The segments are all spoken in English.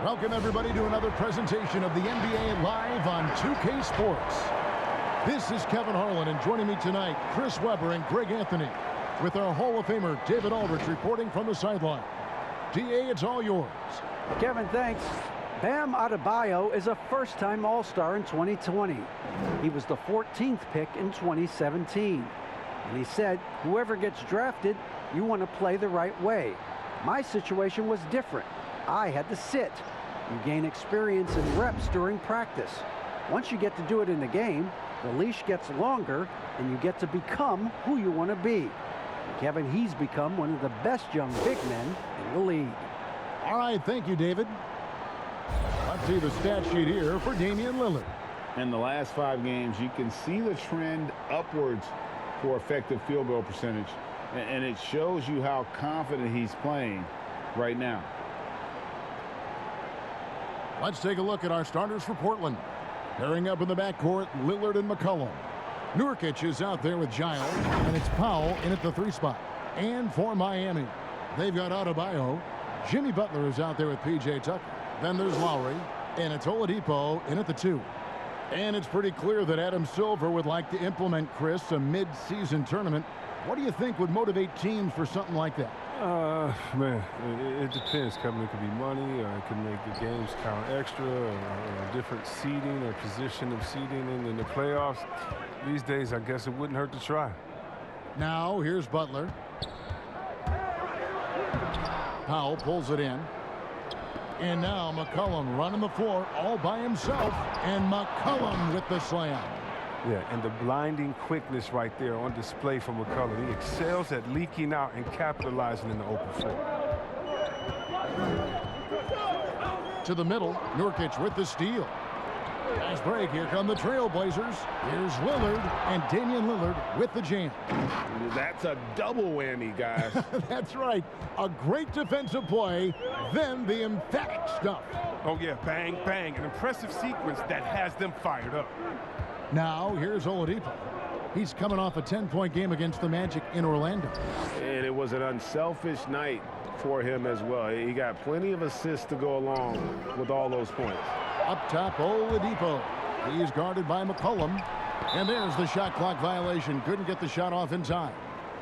Welcome, everybody, to another presentation of the NBA Live on 2K Sports. This is Kevin Harlan, and joining me tonight, Chris Webber and Greg Anthony, with our Hall of Famer, David Aldridge, reporting from the sideline. DA, it's all yours. Kevin, thanks. Bam Adebayo is a first-time All-Star in 2020. He was the 14th pick in 2017. And he said, whoever gets drafted, you want to play the right way. My situation was different. I had to sit. You gain experience and reps during practice. Once you get to do it in the game, the leash gets longer and you get to become who you want to be. And Kevin, he's become one of the best young big men in the league. All right, thank you, David. Let's see the stat sheet here for Damian Lillard. In the last 5 games, you can see the trend upwards for effective field goal percentage, and it shows you how confident he's playing right now. Let's take a look at our starters for Portland. Pairing up in the backcourt, Lillard and McCollum. Nurkic is out there with Giles, and it's Powell in at the 3 spot. And for Miami, they've got Adebayo. Jimmy Butler is out there with P.J. Tucker. Then there's Lowry, and it's Oladipo in at the 2. And it's pretty clear that Adam Silver would like to implement, Chris, a mid-season tournament. What do you think would motivate teams for something like that? Man, it depends, Kevin. It could be money, or it could make the games count extra, or different seeding or position of seeding in the playoffs. These days, I guess it wouldn't hurt to try. Now, here's Butler. Powell pulls it in. And now McCollum running the floor all by himself, and McCollum with the slam. Yeah, and the blinding quickness right there on display from McCollum. He excels at leaking out and capitalizing in the open floor. To the middle, Nurkic with the steal. Fast break, here come the Trailblazers. Here's Lillard, and Damian Lillard with the jam. That's a double whammy, guys. That's right. A great defensive play, then the emphatic stuff. Oh, yeah, bang, bang. An impressive sequence that has them fired up. Now, here's Oladipo. He's coming off a 10-point game against the Magic in Orlando. And it was an unselfish night for him as well. He got plenty of assists to go along with all those points. Up top, Oladipo. He's guarded by McCollum. And there's the shot clock violation. Couldn't get the shot off in time.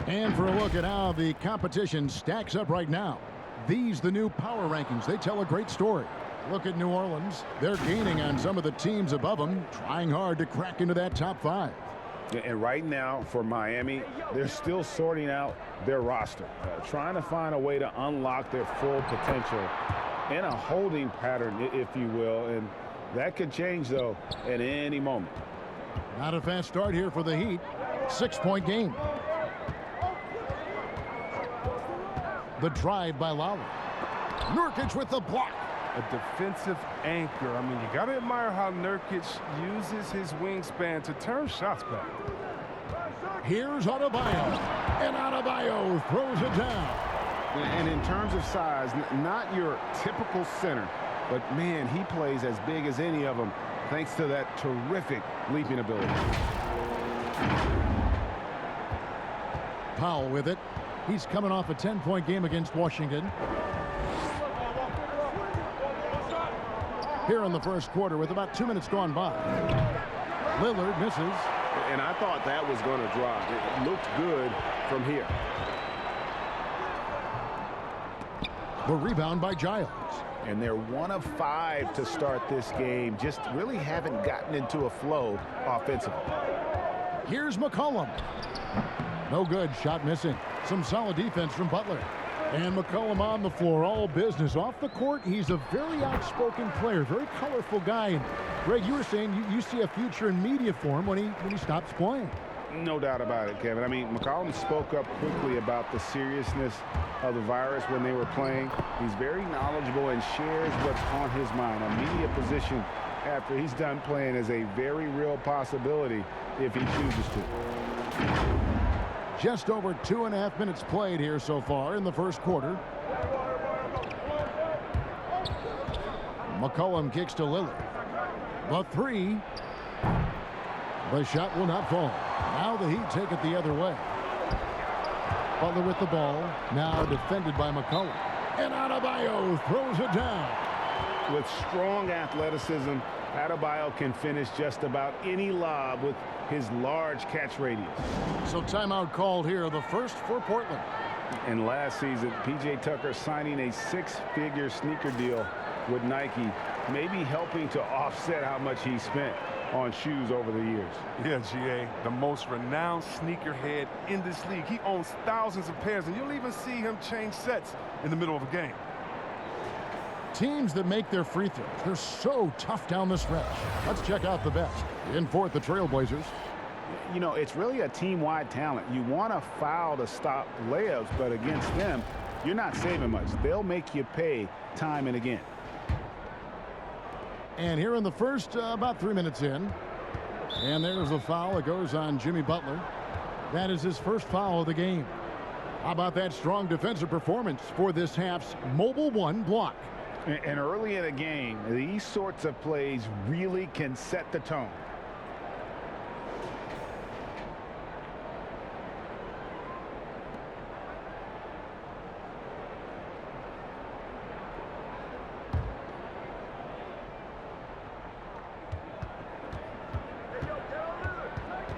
And for a look at how the competition stacks up right now. These, the new power rankings. They tell a great story. Look at New Orleans. They're gaining on some of the teams above them, trying hard to crack into that top 5. And right now, for Miami, they're still sorting out their roster, trying to find a way to unlock their full potential in a holding pattern, if you will. And That could change, though, at any moment. Not a fast start here for the Heat. 6-point game. The drive by Lowry. Nurkic with the block. A defensive anchor. I mean, you got to admire how Nurkic uses his wingspan to turn shots back. Here's Adebayo. And Adebayo throws it down. And in terms of size, not your typical center, but, man, he plays as big as any of them thanks to that terrific leaping ability. Powell with it. He's coming off a 10-point game against Washington. Here in the first quarter with about 2 minutes gone by. Lillard misses. And I thought that was going to drop. It looked good from here. The rebound by Giles. And they're 1 of 5 to start this game. Just really haven't gotten into a flow offensively. Here's McCollum. No good. Shot missing. Some solid defense from Butler. And McCollum on the floor. All business. Off the court, he's a very outspoken player. Very colorful guy. And Greg, you were saying you see a future in media for him when he stops playing. No doubt about it, Kevin. I mean, McCollum spoke up quickly about the seriousness of the virus when they were playing. He's very knowledgeable and shares what's on his mind. A media position after he's done playing is a very real possibility if he chooses to. Just over 2.5 minutes played here so far in the first quarter. McCollum kicks to Lillard. The three. The shot will not fall. Now the Heat take it the other way. Butler with the ball. Now defended by McCollum. And Adebayo throws it down. With strong athleticism, Adebayo can finish just about any lob with his large catch radius. So timeout called here, the first for Portland. And last season, P.J. Tucker signing a 6-figure sneaker deal with Nike, maybe helping to offset how much he spent on shoes over the years. Yeah, GA, the most renowned sneakerhead in this league. He owns thousands of pairs, and you'll even see him change sets in the middle of a game. Teams that make their free throws, they're so tough down the stretch. Let's check out the best. In fourth, the Trailblazers. You know, it's really a team-wide talent. You want to foul to stop layups, but against them, you're not saving much. They'll make you pay time and again. And here in the first, about 3 minutes in. And there's the foul. It goes on Jimmy Butler. That is his first foul of the game. How about that strong defensive performance for this half's Mobile One block? And early in a game, these sorts of plays really can set the tone.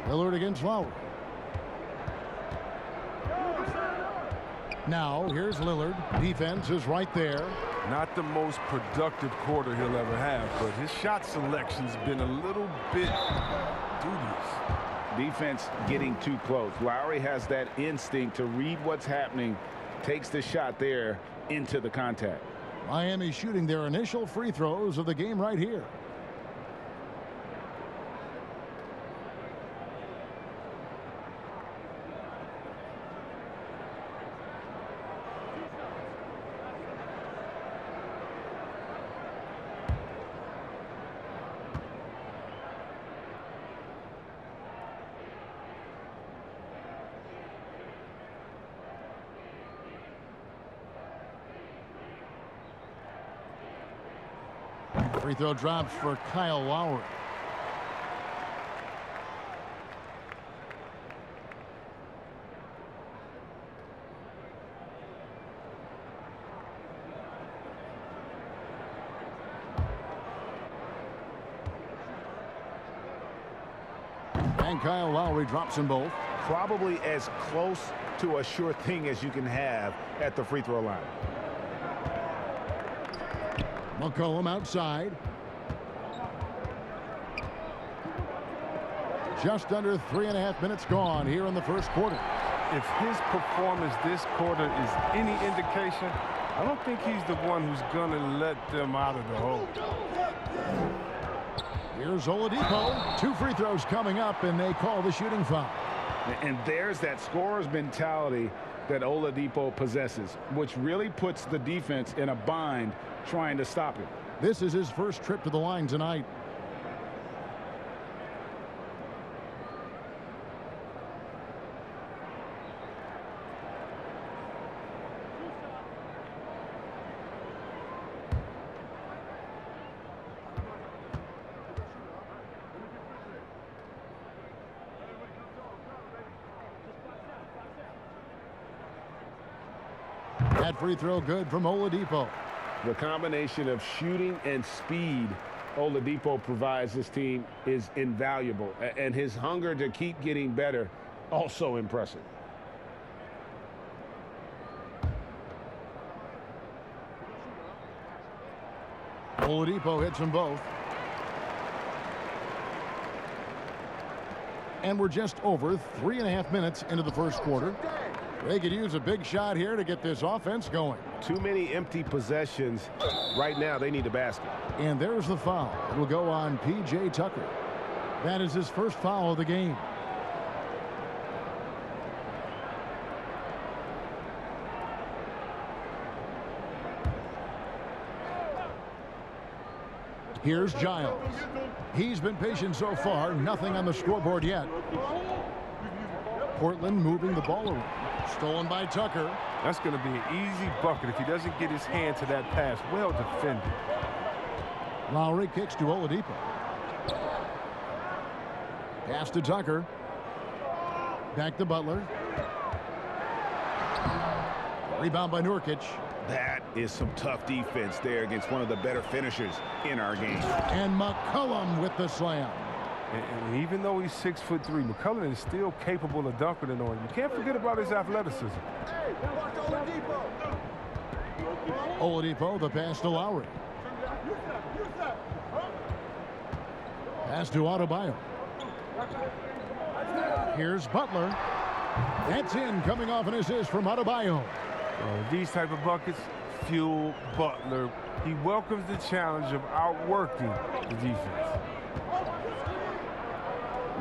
Lillard against Lowry. Now, here's Lillard. Defense is right there. Not the most productive quarter he'll ever have, but his shot selection's been a little bit dubious. Defense getting too close. Lowry has that instinct to read what's happening, takes the shot there into the contact. Miami shooting their initial free throws of the game right here. Free throw drops for Kyle Lowry. And Kyle Lowry drops them both. Probably as close to a sure thing as you can have at the free throw line. McCollum outside. Just under 3.5 minutes gone here in the first quarter. If his performance this quarter is any indication, I don't think he's the one who's going to let them out of the hole. Here's Oladipo. 2 free throws coming up, and they call the shooting foul. And there's that scorer's mentality that Oladipo possesses, which really puts the defense in a bind trying to stop him. This is his first trip to the line tonight. That free throw good from Oladipo. The combination of shooting and speed Oladipo provides this team is invaluable. And his hunger to keep getting better, also impressive. Oladipo hits them both. And we're just over 3.5 minutes into the first quarter. They could use a big shot here to get this offense going. Too many empty possessions. Right now, they need a basket. And there's the foul. It will go on P.J. Tucker. That is his first foul of the game. Here's Giles. He's been patient so far. Nothing on the scoreboard yet. Portland moving the ball around. Stolen by Tucker. That's going to be an easy bucket if he doesn't get his hand to that pass. Well defended. Lowry kicks to Oladipo. Pass to Tucker. Back to Butler. Rebound by Nurkic. That is some tough defense there against one of the better finishers in our game. And McCollum with the slam. And even though he's 6'3", McCollum is still capable of dunking it on him. You can't forget about his athleticism. Oladipo, the pass to Lowry. Pass to Adebayo. Here's Butler. That's in, coming off an assist from Adebayo. These type of buckets fuel Butler. He welcomes the challenge of outworking the defense.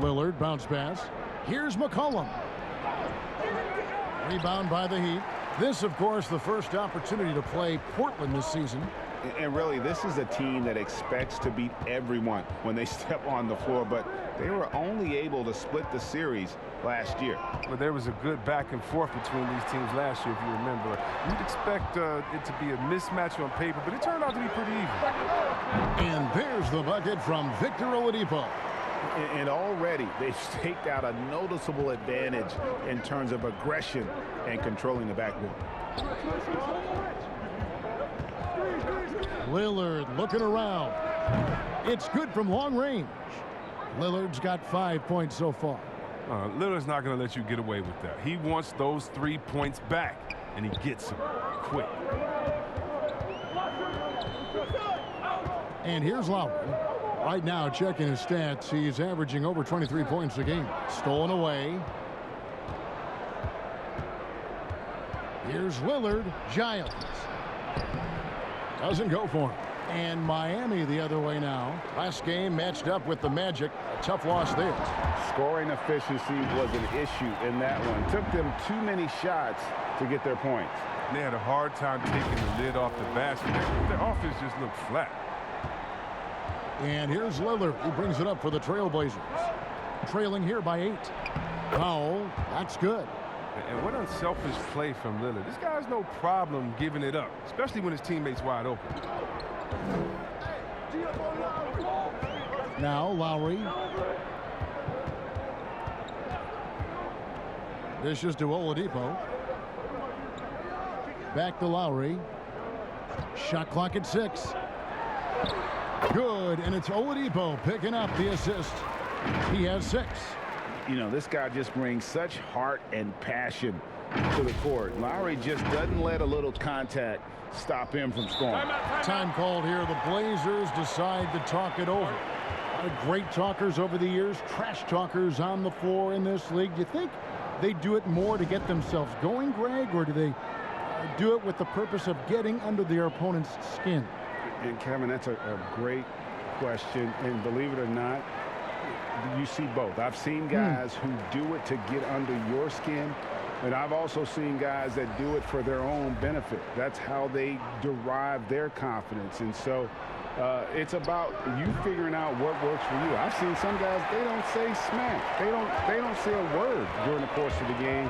Lillard, bounce pass. Here's McCollum. Rebound by the Heat. This, of course, the first opportunity to play Portland this season. And really, this is a team that expects to beat everyone when they step on the floor, but they were only able to split the series last year. But there was a good back and forth between these teams last year, if you remember. You'd expect it to be a mismatch on paper, but it turned out to be pretty even. And there's the bucket from Victor Oladipo. And already they've staked out a noticeable advantage in terms of aggression and controlling the backboard. Lillard looking around. It's good from long range. Lillard's got 5 points so far. Lillard's not going to let you get away with that. He wants those 3 points back, and he gets them quick. And here's Lowry. Right now, checking his stats, he's averaging over 23 points a game. Stolen away. Here's Lillard. Giles. Doesn't go for him. And Miami the other way now. Last game matched up with the Magic. A tough loss there. Scoring efficiency was an issue in that one. Took them too many shots to get their points. They had a hard time taking the lid off the basket. Their offense just looked flat. And here's Lillard. He brings it up for the Trailblazers. Trailing here by 8. Foul. That's good. And what unselfish play from Lillard. This guy has no problem giving it up, especially when his teammate's wide open. Now Lowry. Dishes to Oladipo. Back to Lowry. Shot clock at 6. Good, and it's Oladipo picking up the assist. He has 6. You know, this guy just brings such heart and passion to the court. Lowry just doesn't let a little contact stop him from scoring. Time called here. The Blazers decide to talk it over. A lot of great talkers over the years, trash talkers on the floor in this league. Do you think they do it more to get themselves going, Greg, or do they do it with the purpose of getting under their opponent's skin? And Kevin, that's a great question, and believe it or not, you see both. I've seen guys who do it to get under your skin, and I've also seen guys that do it for their own benefit. That's how they derive their confidence. And so it's about you figuring out what works for you. I've seen some guys, they don't say smack. They don't say a word during the course of the game,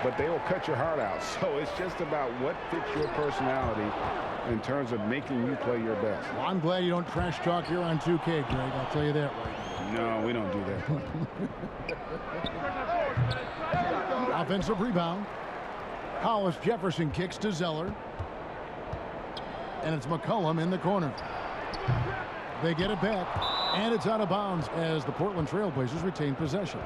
but they will cut your heart out. So it's just about what fits your personality in terms of making you play your best. Well, I'm glad you don't trash talk here on 2K, Greg. I'll tell you that right now. No, we don't do that. Offensive rebound. Hollis Jefferson kicks to Zeller. And it's McCollum in the corner. They get it back. And it's out of bounds as the Portland Trailblazers retain possession.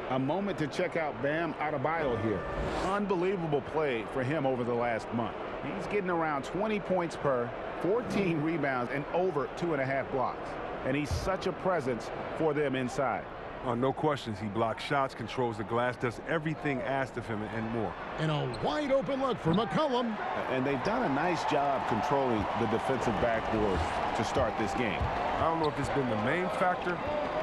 A moment to check out Bam Adebayo here. Unbelievable play for him over the last month. He's getting around 20 points per, 14 rebounds, and over 2.5 blocks. And he's such a presence for them inside. No questions. He blocks shots, controls the glass, does everything asked of him and more. And a wide open look for McCollum. And they've done a nice job controlling the defensive backboard to start this game. I don't know if it's been the main factor,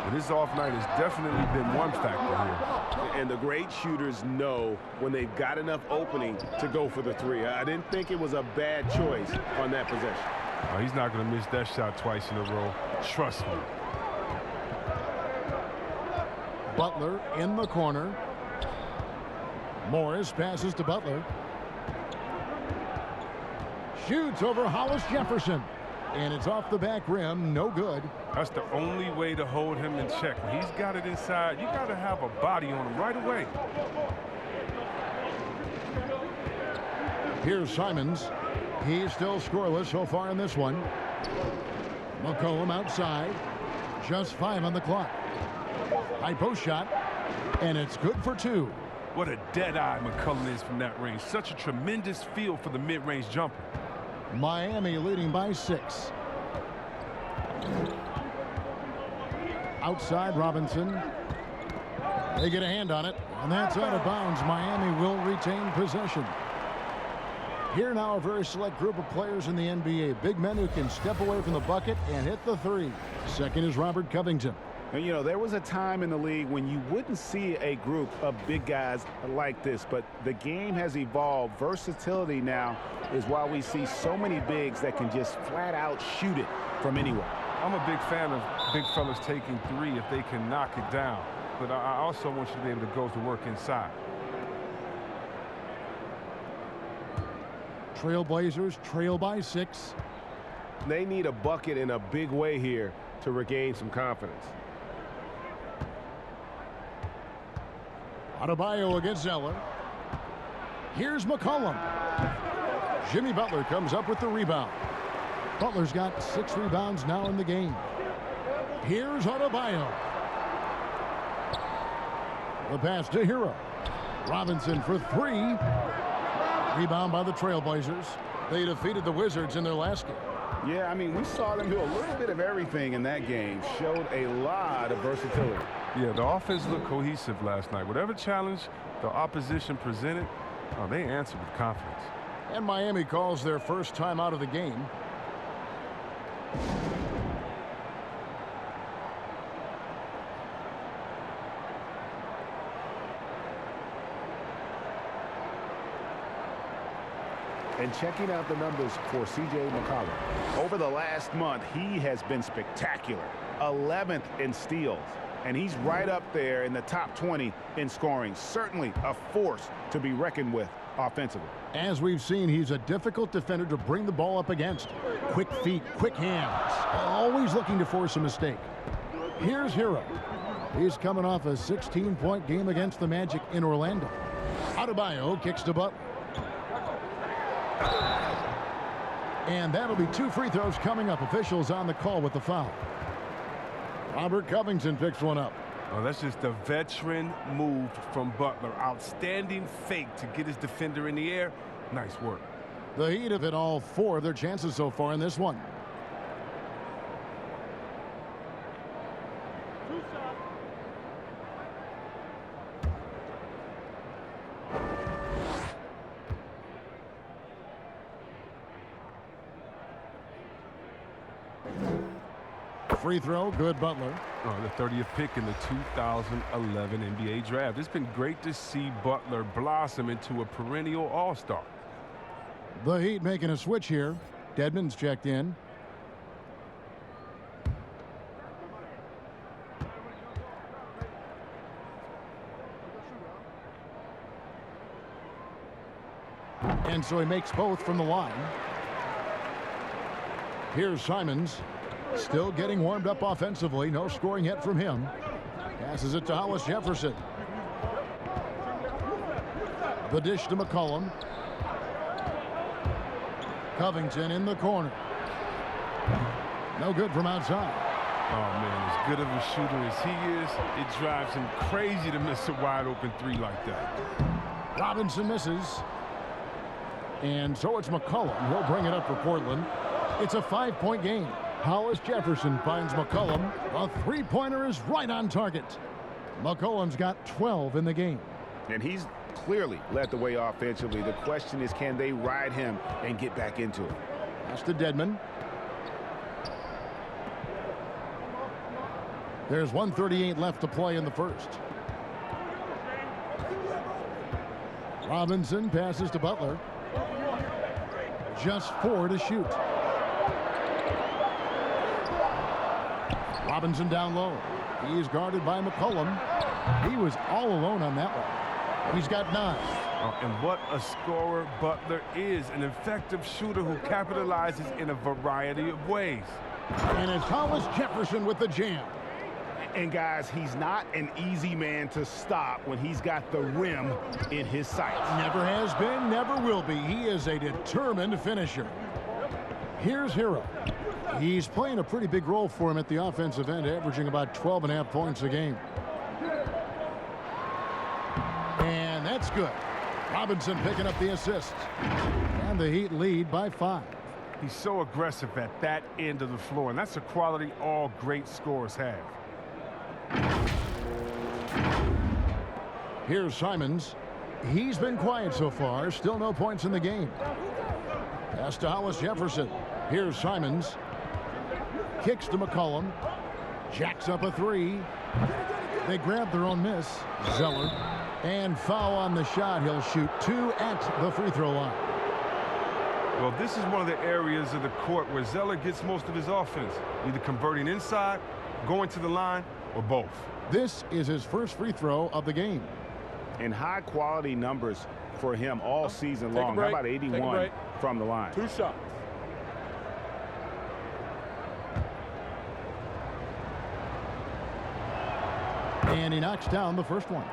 but his off night has definitely been one factor here. And the great shooters know when they've got enough opening to go for the three. I didn't think it was a bad choice on that possession. He's not going to miss that shot twice in a row. Trust me. Butler in the corner. Morris passes to Butler. Shoots over Hollis Jefferson. And it's off the back rim. No good. That's the only way to hold him in check. When he's got it inside, you got to have a body on him right away. Here's Simons. He's still scoreless so far in this one. McCollum outside. Just 5 on the clock. High post shot. And it's good for 2. What a dead eye McCollum is from that range. Such a tremendous feel for the mid-range jumper. Miami leading by 6. Outside Robinson. They get a hand on it, and that's out of bounds. Miami will retain possession. Here now a very select group of players in the NBA. Big men who can step away from the bucket and hit the three. Second is Robert Covington. And, you know, there was a time in the league when you wouldn't see a group of big guys like this, but the game has evolved. Versatility now is why we see so many bigs that can just flat out shoot it from anywhere. I'm a big fan of big fellas taking three if they can knock it down, but I also want you to be able to go to work inside. Trailblazers trail by 6. They need a bucket in a big way here to regain some confidence. Adebayo against Zeller. Here's McCollum. Jimmy Butler comes up with the rebound. Butler's got 6 rebounds now in the game. Here's Adebayo. The pass to Hero. Robinson for 3. Rebound by the Trailblazers. They defeated the Wizards in their last game. Yeah, I mean, we saw them do a little bit of everything in that game. Showed a lot of versatility. Yeah, the offense looked cohesive last night. Whatever challenge the opposition presented, they answered with confidence. And Miami calls their first time out of the game. And checking out the numbers for C.J. McCollum. Over the last month, he has been spectacular. 11th in steals. And he's right up there in the top 20 in scoring. Certainly a force to be reckoned with offensively. As we've seen, he's a difficult defender to bring the ball up against. Quick feet, quick hands. Always looking to force a mistake. Here's Hero. He's coming off a 16-point game against the Magic in Orlando. Adebayo kicks to Butler. And that'll be 2 free throws coming up. Officials on the call with the foul. Robert Covington picks one up. Oh, that's just a veteran move from Butler. Outstanding fake to get his defender in the air. Nice work. The Heat have hit all 4 of their chances so far in this one. free throw, good Butler. The 30th pick in the 2011 NBA draft. It's been great to see Butler blossom into a perennial all-star. The Heat making a switch here. Dedmon's checked in. And so he makes both from the line. Here's Simons. Still getting warmed up offensively. No scoring yet from him. Passes it to Hollis Jefferson. The dish to McCollum. Covington in the corner. No good from outside. Oh, man, as good of a shooter as he is, it drives him crazy to miss a wide-open three like that. Robinson misses. And so it's McCollum. He'll bring it up for Portland. It's a 5-point game. Hollis Jefferson finds McCollum. A three-pointer is right on target. McCollum's got 12 in the game. And he's clearly led the way offensively. The question is, can they ride him and get back into it? Pass to Dedmon. There's 1:38 left to play in the first. Robinson passes to Butler. Just 4 to shoot. Robinson down low. He's guarded by McCollum. He was all alone on that one. He's got 9. And what a scorer Butler is. An effective shooter who capitalizes in a variety of ways. And it's Hollis Jefferson with the jam. And guys, he's not an easy man to stop when he's got the rim in his sights. Never has been, never will be. He is a determined finisher. Here's Hero. He's playing a pretty big role for him at the offensive end, averaging about 12.5 points a game. And that's good. Robinson picking up the assist. And the Heat lead by 5. He's so aggressive at that end of the floor, and that's a quality all great scorers have. Here's Simons. He's been quiet so far. Still no points in the game. Pass to Hollis Jefferson. Here's Simons. Kicks to McCollum. Jacks up a 3. They grab their own miss. Zeller. And foul on the shot. He'll shoot 2 at the free throw line. Well, this is one of the areas of the court where Zeller gets most of his offense. Either converting inside, going to the line, or both. This is his first free throw of the game. And high quality numbers for him all season long. How about 81 from the line? 2 shots. And he knocks down the first one.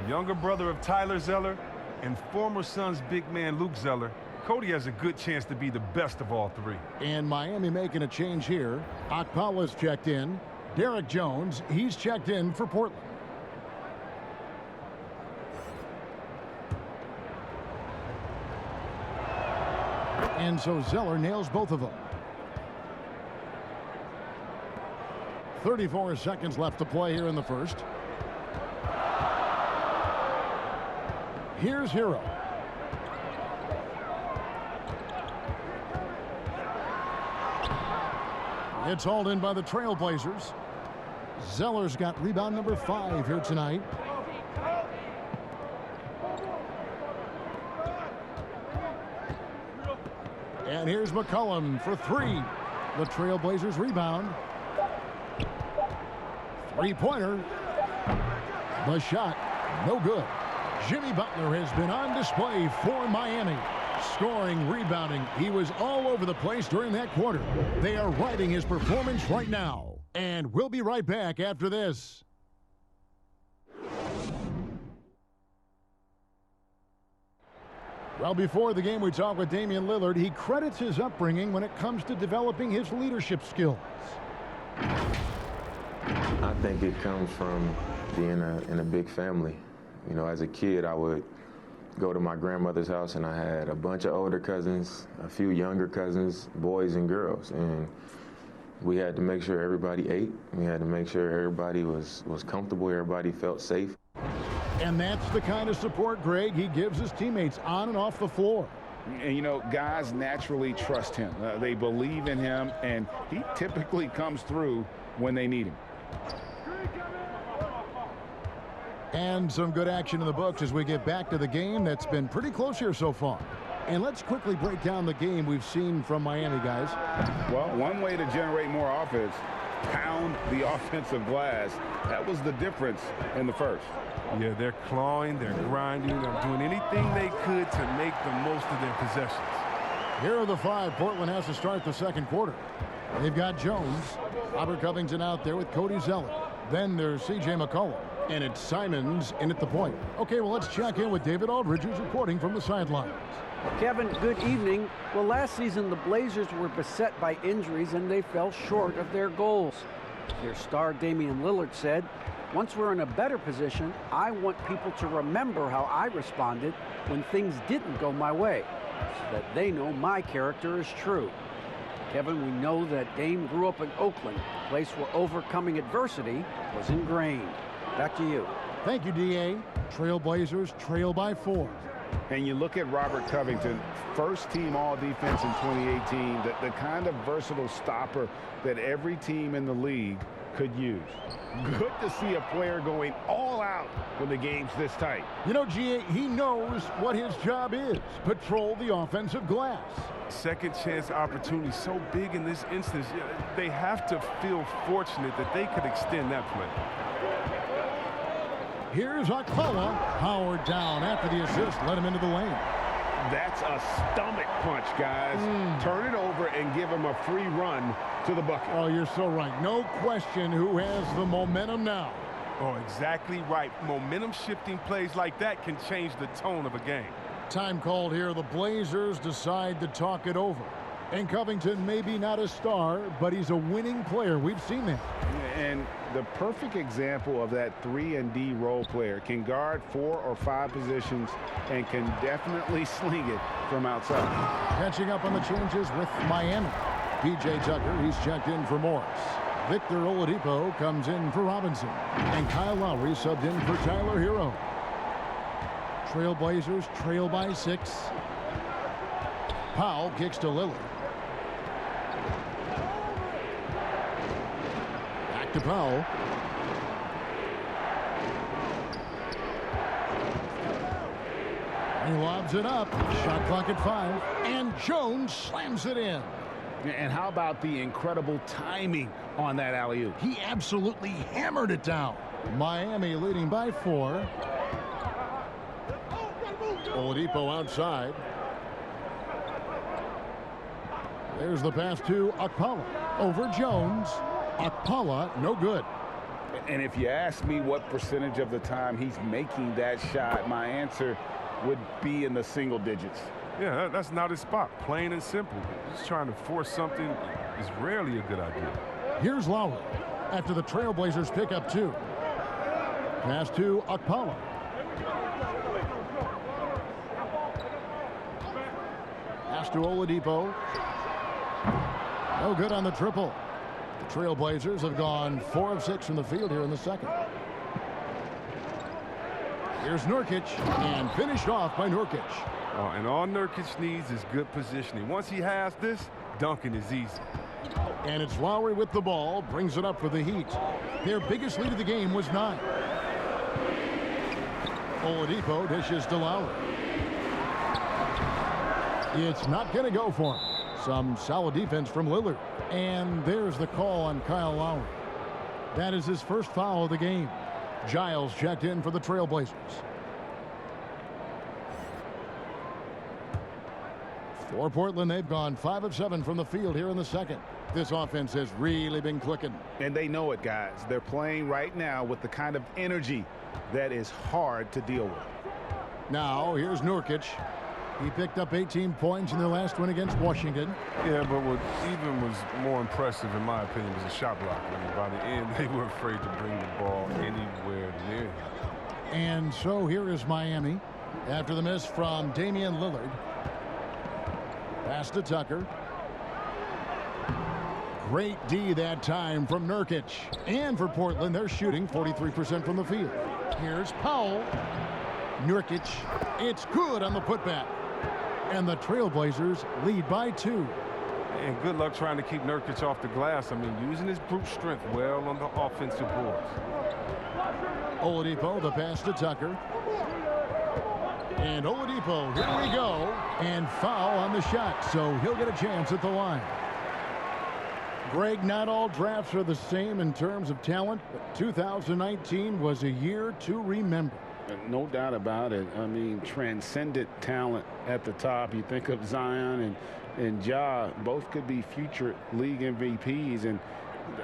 The younger brother of Tyler Zeller and former Suns big man Luke Zeller, Cody has a good chance to be the best of all 3. And Miami making a change here. Okpala's checked in. Derek Jones, he's checked in for Portland. And so Zeller nails both of them. 34 seconds left to play here in the first. Here's Hero. It's hauled in by the Trailblazers. Zeller's got rebound number 5 here tonight. And here's McCollum for 3. The Trailblazers rebound. Three-pointer. The shot, no good. Jimmy Butler has been on display for Miami. Scoring, rebounding. He was all over the place during that quarter. They are riding his performance right now. And we'll be right back after this. Well, before the game, we talked with Damian Lillard. He credits his upbringing when it comes to developing his leadership skills. I think it comes from being in a big family. You know, as a kid, I would go to my grandmother's house, and I had a bunch of older cousins, a few younger cousins, boys and girls, and we had to make sure everybody ate. We had to make sure everybody was comfortable, everybody felt safe. And that's the kind of support, Greg, he gives his teammates on and off the floor. And, you know, guys naturally trust him. They believe in him, and he typically comes through when they need him. And some good action in the books as we get back to the game that's been pretty close here so far. And let's quickly break down the game we've seen from Miami, guys. Well, one way to generate more offense, pound the offensive glass. That was the difference in the first. Yeah, they're clawing, they're grinding, they're doing anything they could to make the most of their possessions. Here are the five Portland has to start the second quarter. They've got Jones, Robert Covington out there with Cody Zeller. Then there's C.J. McCollum, and it's Simons in at the point. Okay, well, let's check in with David Aldridge, who's reporting from the sidelines. Kevin, good evening. Well, last season the Blazers were beset by injuries and they fell short of their goals. Their star Damian Lillard said, "Once we're in a better position, I want people to remember how I responded when things didn't go my way, so that they know my character is true." Kevin, we know that Dame grew up in Oakland, a place where overcoming adversity was ingrained. Back to you. Thank you, D.A. Trailblazers trail by 4. And you look at Robert Covington, first-team all-defense in 2018, the kind of versatile stopper that every team in the league could use. Good to see a player going all out when the game's this tight. You know, G.A., he knows what his job is, patrol the offensive glass. Second chance opportunity so big in this instance. They have to feel fortunate that they could extend that play. Here's Akpala, powered down after the assist, let him into the lane. That's a stomach punch, guys. Turn it over and give him a free run to the bucket. Oh, you're so right. No question who has the momentum now. Oh, exactly right. Momentum-shifting plays like that can change the tone of a game. Time called here. The Blazers decide to talk it over. And Covington may be not a star, but he's a winning player. We've seen that. And the perfect example of that 3-and-D role player, can guard 4 or 5 positions and can definitely sling it from outside. Catching up on the changes with Miami. P.J. Tucker, he's checked in for Morris. Victor Oladipo comes in for Robinson. And Kyle Lowry subbed in for Tyler Hero. Trailblazers trail by 6. Powell kicks to Lillard. Back to Powell. He lobs it up. Shot clock at 5. And Jones slams it in. And how about the incredible timing on that alley-oop? He absolutely hammered it down. Miami leading by 4. Oladipo outside. There's the pass to Akpala. Over Jones. Akpala, no good. And if you ask me what percentage of the time he's making that shot, my answer would be in the single digits. Yeah, that's not his spot. Plain and simple. Just trying to force something is rarely a good idea. Here's Lowry after the Trailblazers pick up 2. Pass to Akpala. Pass to Oladipo. No good on the triple. The Trailblazers have gone 4 of 6 from the field here in the second. Here's Nurkic, and finished off by Nurkic. Oh, and all Nurkic needs is good positioning. Once he has this, dunking is easy. And it's Lowry with the ball, brings it up for the Heat. Their biggest lead of the game was 9. Oladipo dishes to Lowry. It's not going to go for him. Some solid defense from Lillard. And there's the call on Kyle Lowry. That is his first foul of the game. Giles checked in for the Trailblazers. For Portland, they've gone 5 of 7 from the field here in the second. This offense has really been clicking. And they know it, guys. They're playing right now with the kind of energy that is hard to deal with. Now, here's Nurkic. He picked up 18 points in their last win against Washington. Yeah, but what even was more impressive, in my opinion, was the shot block. I mean, by the end, they were afraid to bring the ball anywhere near him. And so here is Miami after the miss from Damian Lillard. Pass to Tucker. Great D that time from Nurkic. And for Portland, they're shooting 43% from the field. Here's Powell. Nurkic. It's good on the putback. And the Trailblazers lead by 2. And good luck trying to keep Nurkic off the glass. I mean, using his brute strength well on the offensive boards. Oladipo, the pass to Tucker. And Oladipo, here we go. And foul on the shot, so he'll get a chance at the line. Greg, not all drafts are the same in terms of talent, but 2019 was a year to remember. No doubt about it. I mean, transcendent talent at the top. You think of Zion and Ja, both could be future league MVPs. And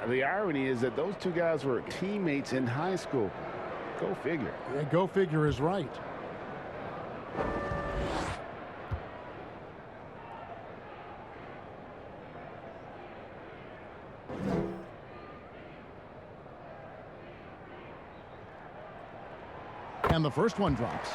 the irony is that those two guys were teammates in high school. Go figure. Yeah, go figure is right. And the first one drops.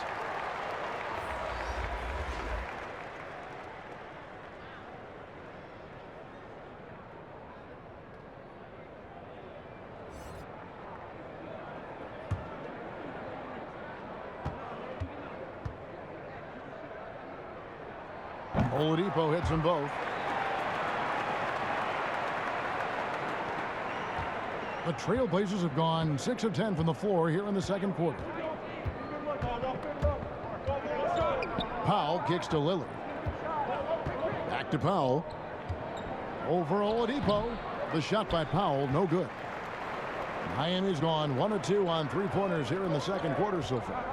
Oladipo hits them both. The Trailblazers have gone 6 of 10 from the floor here in the second quarter. Powell kicks to Lillard. Back to Powell. Over Oladipo. The shot by Powell, no good. Miami's gone 1 of 2 on three-pointers here in the second quarter so far.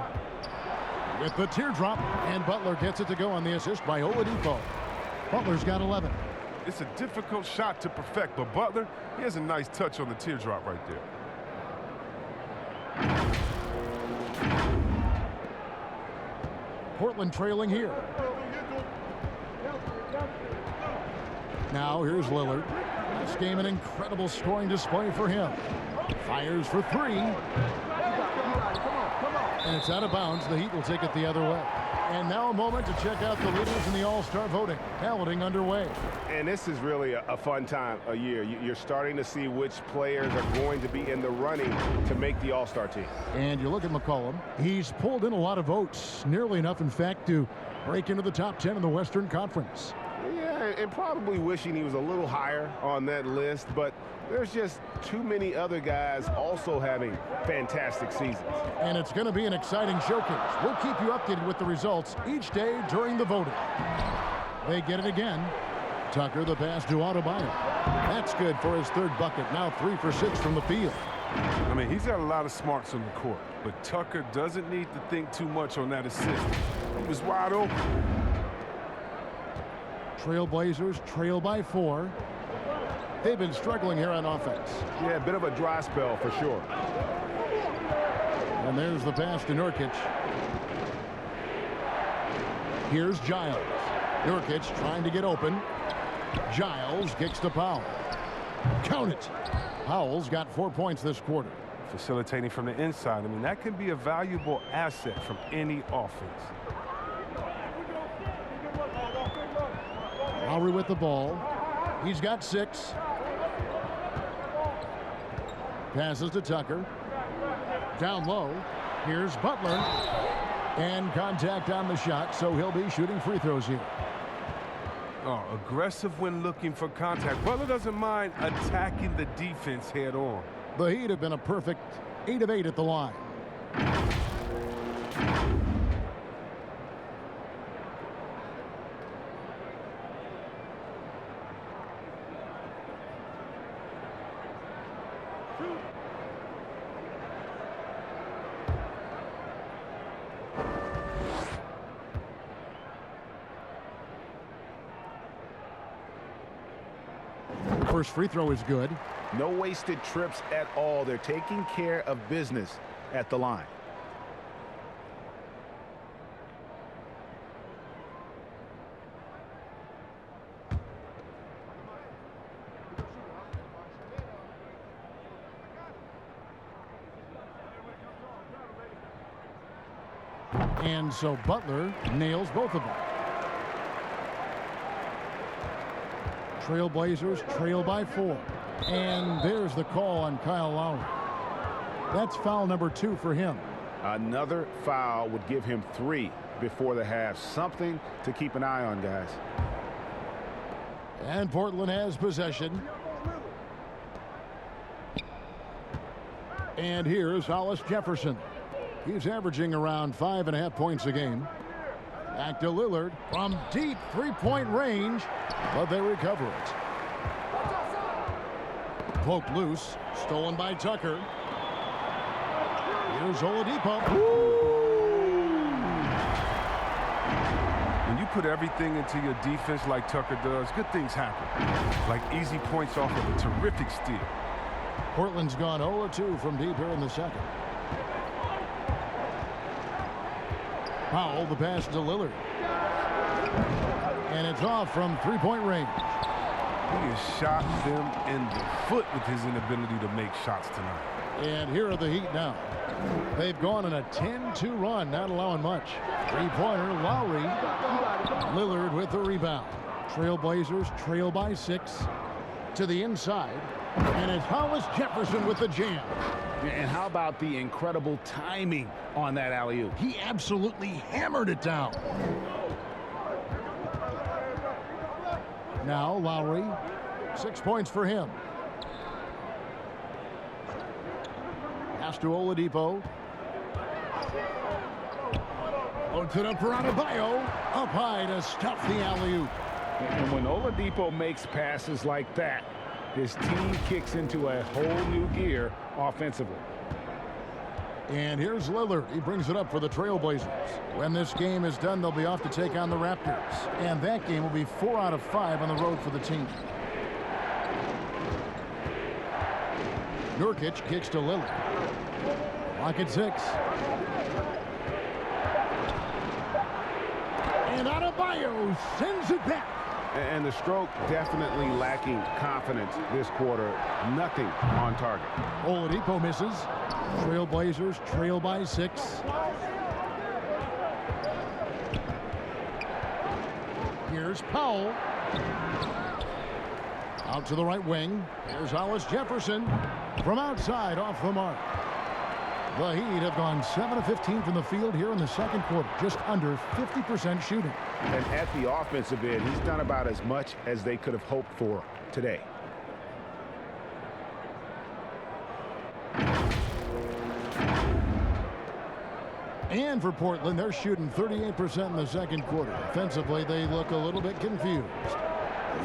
With the teardrop, and Butler gets it to go on the assist by Oladipo. Butler's got 11. It's a difficult shot to perfect, but Butler, he has a nice touch on the teardrop right there. Portland trailing here. Now here's Lillard. This game an incredible scoring display for him. Fires for 3. And it's out of bounds. The Heat will take it the other way. And now a moment to check out the leaders in the All-Star voting. Balloting underway. And this is really a fun time of year. You're starting to see which players are going to be in the running to make the All-Star team. And you look at McCollum. He's pulled in a lot of votes. Nearly enough, in fact, to break into the top 10 in the Western Conference. Yeah, and probably wishing he was a little higher on that list, but there's just too many other guys also having fantastic seasons. And it's going to be an exciting showcase. We'll keep you updated with the results each day during the voting. They get it again. Tucker, the pass to Adebayo. That's good for his third bucket. Now 3 for 6 from the field. I mean, he's got a lot of smarts on the court, but Tucker doesn't need to think too much on that assist. He was wide open. Trailblazers trail by 4. They've been struggling here on offense. Yeah, a bit of a dry spell for sure. And there's the pass to Nurkic. Here's Giles. Nurkic trying to get open. Giles kicks to Powell. Count it. Powell's got 4 points this quarter. Facilitating from the inside. I mean, that can be a valuable asset from any offense. Lowry with the ball. He's got 6. Passes to Tucker. Down low. Here's Butler. And contact on the shot, so he'll be shooting free throws here. Oh, aggressive when looking for contact. Butler doesn't mind attacking the defense head on. The Heat have been a perfect 8 of 8 at the line. First free throw is good. No wasted trips at all. They're taking care of business at the line. And so Butler nails both of them. Trailblazers trail by 4. And there's the call on Kyle Lowry. That's foul number 2 for him. Another foul would give him 3 before the half. Something to keep an eye on, guys. And Portland has possession. And here's Hollis Jefferson. He's averaging around 5.5 points a game. Back to Lillard from deep three-point range, but they recover it. Poked loose, stolen by Tucker. Here's Oladipo. When you put everything into your defense like Tucker does, good things happen. Like easy points off of a terrific steal. Portland's gone 0-2 from deep here in the second. Powell, the pass to Lillard. And it's off from three-point range. He has shot them in the foot with his inability to make shots tonight. And here are the Heat now. They've gone on a 10-2 run, not allowing much. Three-pointer, Lowry. Lillard with the rebound. Trailblazers trail by 6 to the inside. And it's Hollis Jefferson with the jam. And how about the incredible timing on that alley-oop? He absolutely hammered it down. Now Lowry, 6 points for him. Pass to Oladipo. Loads it up for Adebayo. Up high to stuff the alley-oop. And when Oladipo makes passes like that, his team kicks into a whole new gear offensively. And here's Lillard. He brings it up for the Trailblazers. When this game is done, they'll be off to take on the Raptors. And that game will be 4 out of 5 on the road for the team. Nurkic kicks to Lillard. Clock at 6. And Adebayo sends it back. And the stroke definitely lacking confidence this quarter. Nothing on target. Oladipo misses. Trailblazers trail by 6. Here's Powell. Out to the right wing. Here's Hollis Jefferson. From outside, off the mark. The Heat have gone 7 of 15 from the field here in the second quarter. Just under 50% shooting. And at the offensive end, he's done about as much as they could have hoped for today. And for Portland, they're shooting 38% in the second quarter. Offensively, they look a little bit confused.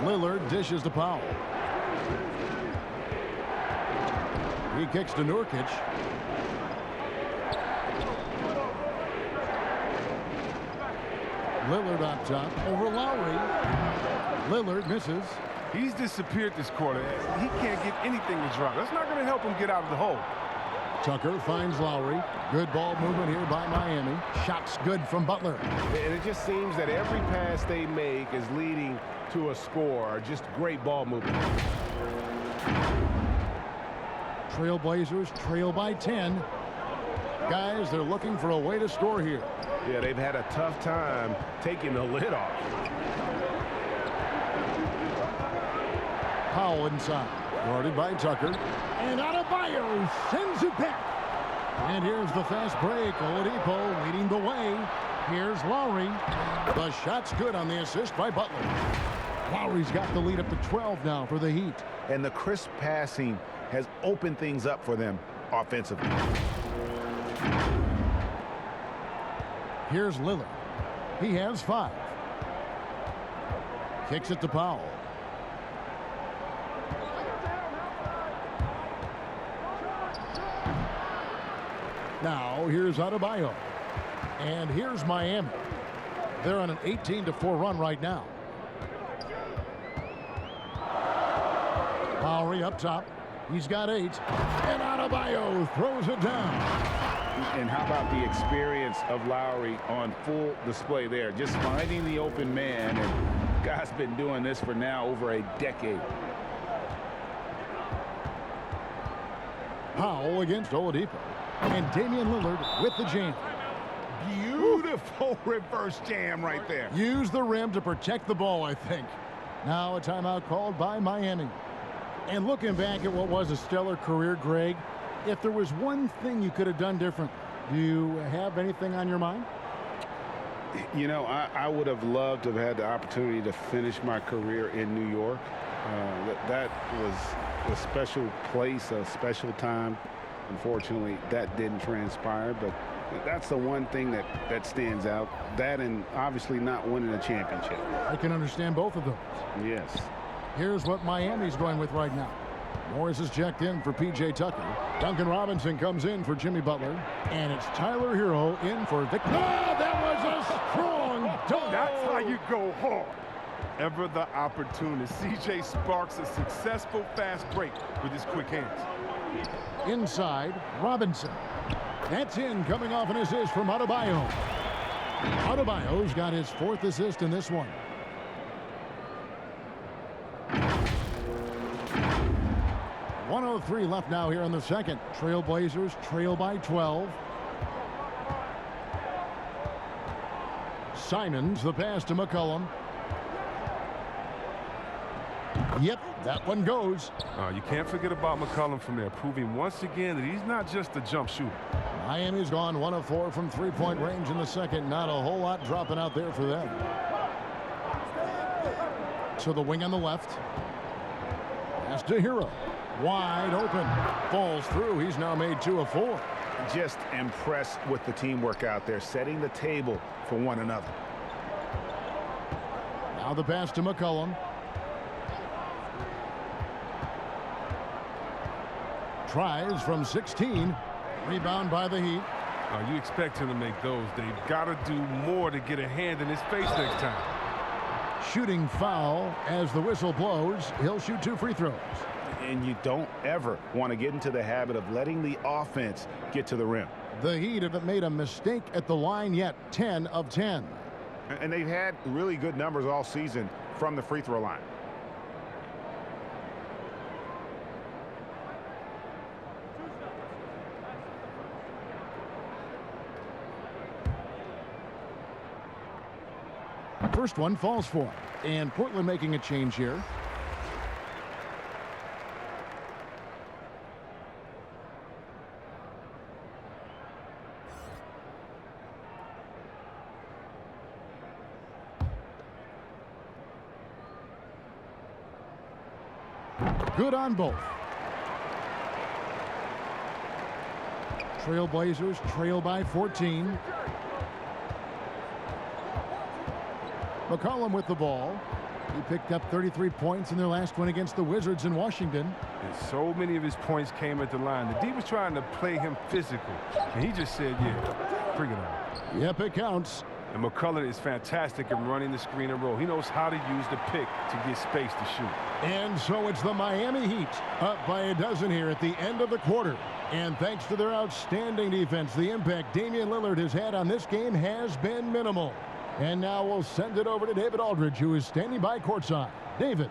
Lillard dishes to Powell. He kicks to Nurkic. Lillard up top over Lowry. Lillard misses. He's disappeared this quarter. He can't get anything to drop. That's not going to help him get out of the hole. Tucker finds Lowry. Good ball movement here by Miami. Shots good from Butler. And it just seems that every pass they make is leading to a score. Just great ball movement. Trailblazers trail by 10. Guys, they're looking for a way to score here. Yeah, they've had a tough time taking the lid off. Powell inside. Guarded by Tucker. And Adebayo sends it back. And here's the fast break. Oladipo leading the way. Here's Lowry. The shot's good on the assist by Butler. Lowry's got the lead up to 12 now for the Heat. And the crisp passing has opened things up for them offensively. Here's Lillard. He has 5. Kicks it to Powell. Now here's Adebayo. And here's Miami. They're on an 18-4 run right now. Lowry up top. He's got 8. And Adebayo throws it down. And how about the experience of Lowry on full display there? Just finding the open man. And guy's been doing this for now over a decade. Powell against Oladipo. And Damian Lillard with the jam. Beautiful reverse jam right there. Use the rim to protect the ball, I think. Now a timeout called by Miami. And looking back at what was a stellar career, Greg, if there was one thing you could have done different, do you have anything on your mind? You know, I would have loved to have had the opportunity to finish my career in New York. That was a special place, a special time. Unfortunately, that didn't transpire, but that's the one thing that stands out. That and obviously not winning a championship. I can understand both of those. Yes. Here's what Miami's going with right now. Morris is checked in for P.J. Tucker. Duncan Robinson comes in for Jimmy Butler. And it's Tyler Hero in for Victor. Oh, that was a strong dunk. That's how you go hard. Ever the opportunist. C.J. sparks a successful fast break with his quick hands. Inside, Robinson. That's in, coming off an assist from Adebayo. Adebayo's got his 4th assist in this one. .103 left now here in the second. Trailblazers trail by 12. Simons, the pass to McCollum. Yep, that one goes. You can't forget about McCollum from there, proving once again that he's not just a jump shooter. Miami's gone 1 of 4 from three-point range in the second. Not a whole lot dropping out there for them. So the wing on the left. Pass to Hero. Wide open. Falls through. He's now made 2 of 4. Just impressed with the teamwork out there, setting the table for one another. Now the pass to McCollum. Tries from 16. Rebound by the Heat. You expect him to make those. They've got to do more to get a hand in his face next time. Shooting foul as the whistle blows. He'll shoot 2 free throws. And you don't ever want to get into the habit of letting the offense get to the rim. The Heat haven't made a mistake at the line yet. 10 of 10. And they've had really good numbers all season from the free throw line. First one falls for. And Portland making a change here. Good on both. Trailblazers trail by 14. McCollum with the ball. He picked up 33 points in their last win against the Wizards in Washington. And so many of his points came at the line. The D was trying to play him physical, and he just said, yeah, bring it on. Yep, it counts. And McCollum is fantastic at running the screen and roll. He knows how to use the pick to get space to shoot. And so it's the Miami Heat up by a dozen here at the end of the quarter. And thanks to their outstanding defense, the impact Damian Lillard has had on this game has been minimal. And now we'll send it over to David Aldridge, who is standing by courtside. David.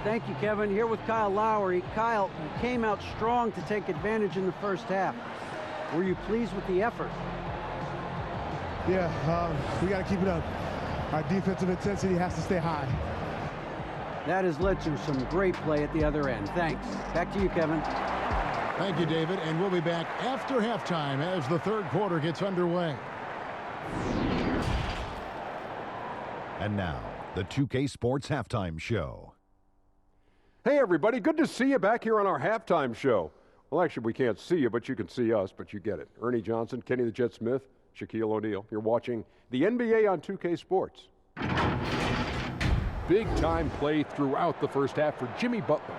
Thank you, Kevin. Here with Kyle Lowry. Kyle, you came out strong to take advantage in the first half. Were you pleased with the effort? Yeah, we got to keep it up. Our defensive intensity has to stay high. That has led to some great play at the other end. Thanks. Back to you, Kevin. Thank you, David. And we'll be back after halftime as the third quarter gets underway. And now, the 2K Sports Halftime Show. Hey, everybody. Good to see you back here on our halftime show. Well, actually, we can't see you, but you can see us, but you get it. Ernie Johnson, Kenny the Jet Smith, Shaquille O'Neal. You're watching the NBA on 2K Sports. Big-time play throughout the first half for Jimmy Butler.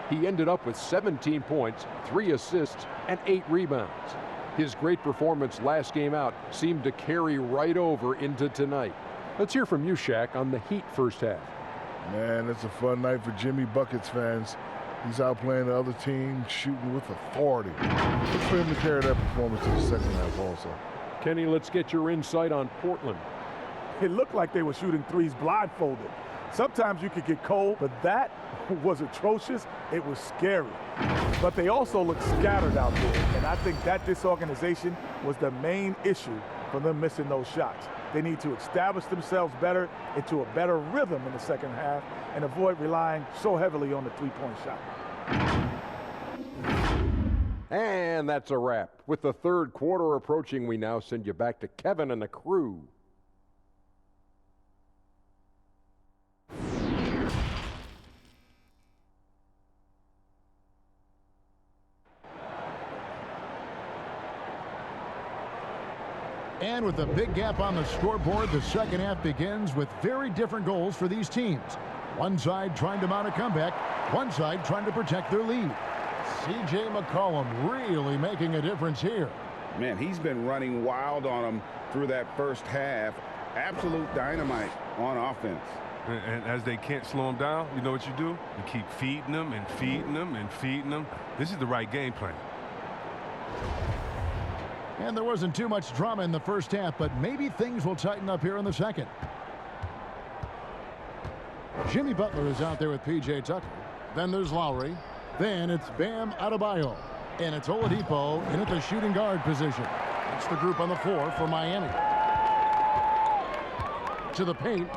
He ended up with 17 points, 3 assists, and 8 rebounds. His great performance last game out seemed to carry right over into tonight. Let's hear from you, Shaq, on the Heat first half. Man, it's a fun night for Jimmy Buckets fans. He's outplaying the other team, shooting with authority. Look for him to carry that performance to the second half also. Kenny, let's get your insight on Portland. It looked like they were shooting threes blindfolded. Sometimes you could get cold, but that was atrocious. It was scary. But they also looked scattered out there, and I think that disorganization was the main issue for them missing those shots. They need to establish themselves better into a better rhythm in the second half and avoid relying so heavily on the three-point shot. And that's a wrap. With the third quarter approaching, we now send you back to Kevin and the crew. And with a big gap on the scoreboard, the second half begins with very different goals for these teams. One side trying to mount a comeback, one side trying to protect their lead. C.J. McCollum really making a difference here. Man, he's been running wild on them through that first half. Absolute dynamite on offense. And as they can't slow him down, you know what you do? You keep feeding them and feeding them and feeding them. This is the right game plan. And there wasn't too much drama in the first half, but maybe things will tighten up here in the second. Jimmy Butler is out there with P.J. Tucker. Then there's Lowry. Then it's Bam Adebayo. And it's Oladipo in at the shooting guard position. That's the group on the floor for Miami. To the paint.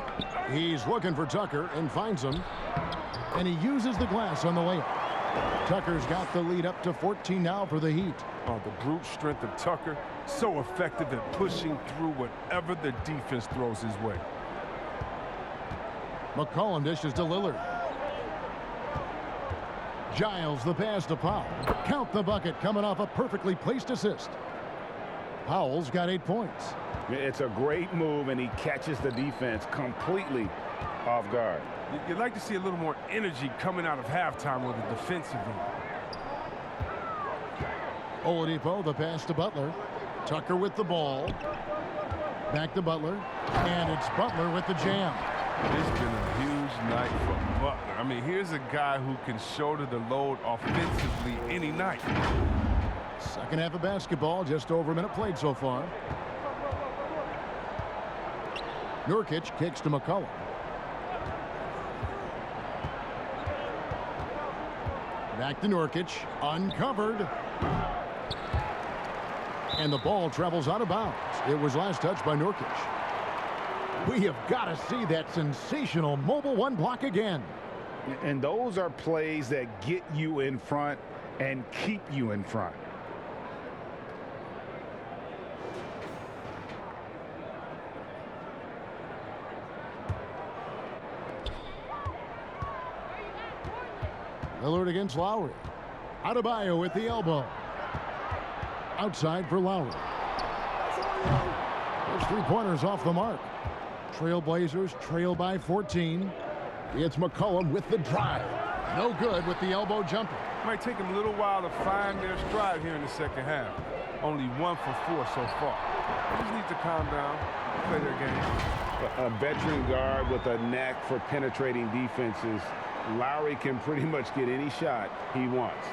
He's looking for Tucker and finds him. And he uses the glass on the layup. Tucker's got the lead up to 14 now for the Heat. Oh, the brute strength of Tucker, so effective at pushing through whatever the defense throws his way. McCollum dishes to Lillard. Giles the pass to Powell. Count the bucket coming off a perfectly placed assist. Powell's got 8 points. It's a great move, and he catches the defense completely off guard. You'd like to see a little more energy coming out of halftime with the defensive end. Oladipo, the pass to Butler. Tucker with the ball. Back to Butler. And it's Butler with the jam. It's been a huge night for Butler. I mean, here's a guy who can shoulder the load offensively any night. Second half of basketball, just over a minute played so far. Nurkic kicks to McCollum. Back to Nurkic, uncovered. And the ball travels out of bounds. It was last touched by Nurkic. We have got to see that sensational mobile one block again. And those are plays that get you in front and keep you in front. Lillard against Lowry. Adebayo with the elbow. Outside for Lowry. Those three-pointers off the mark. Trailblazers trail by 14. It's McCollum with the drive. No good with the elbow jumper. Might take them a little while to find their stride here in the second half. Only 1 for 4 so far. They just need to calm down, play their game. A veteran guard with a knack for penetrating defenses. Lowry can pretty much get any shot he wants.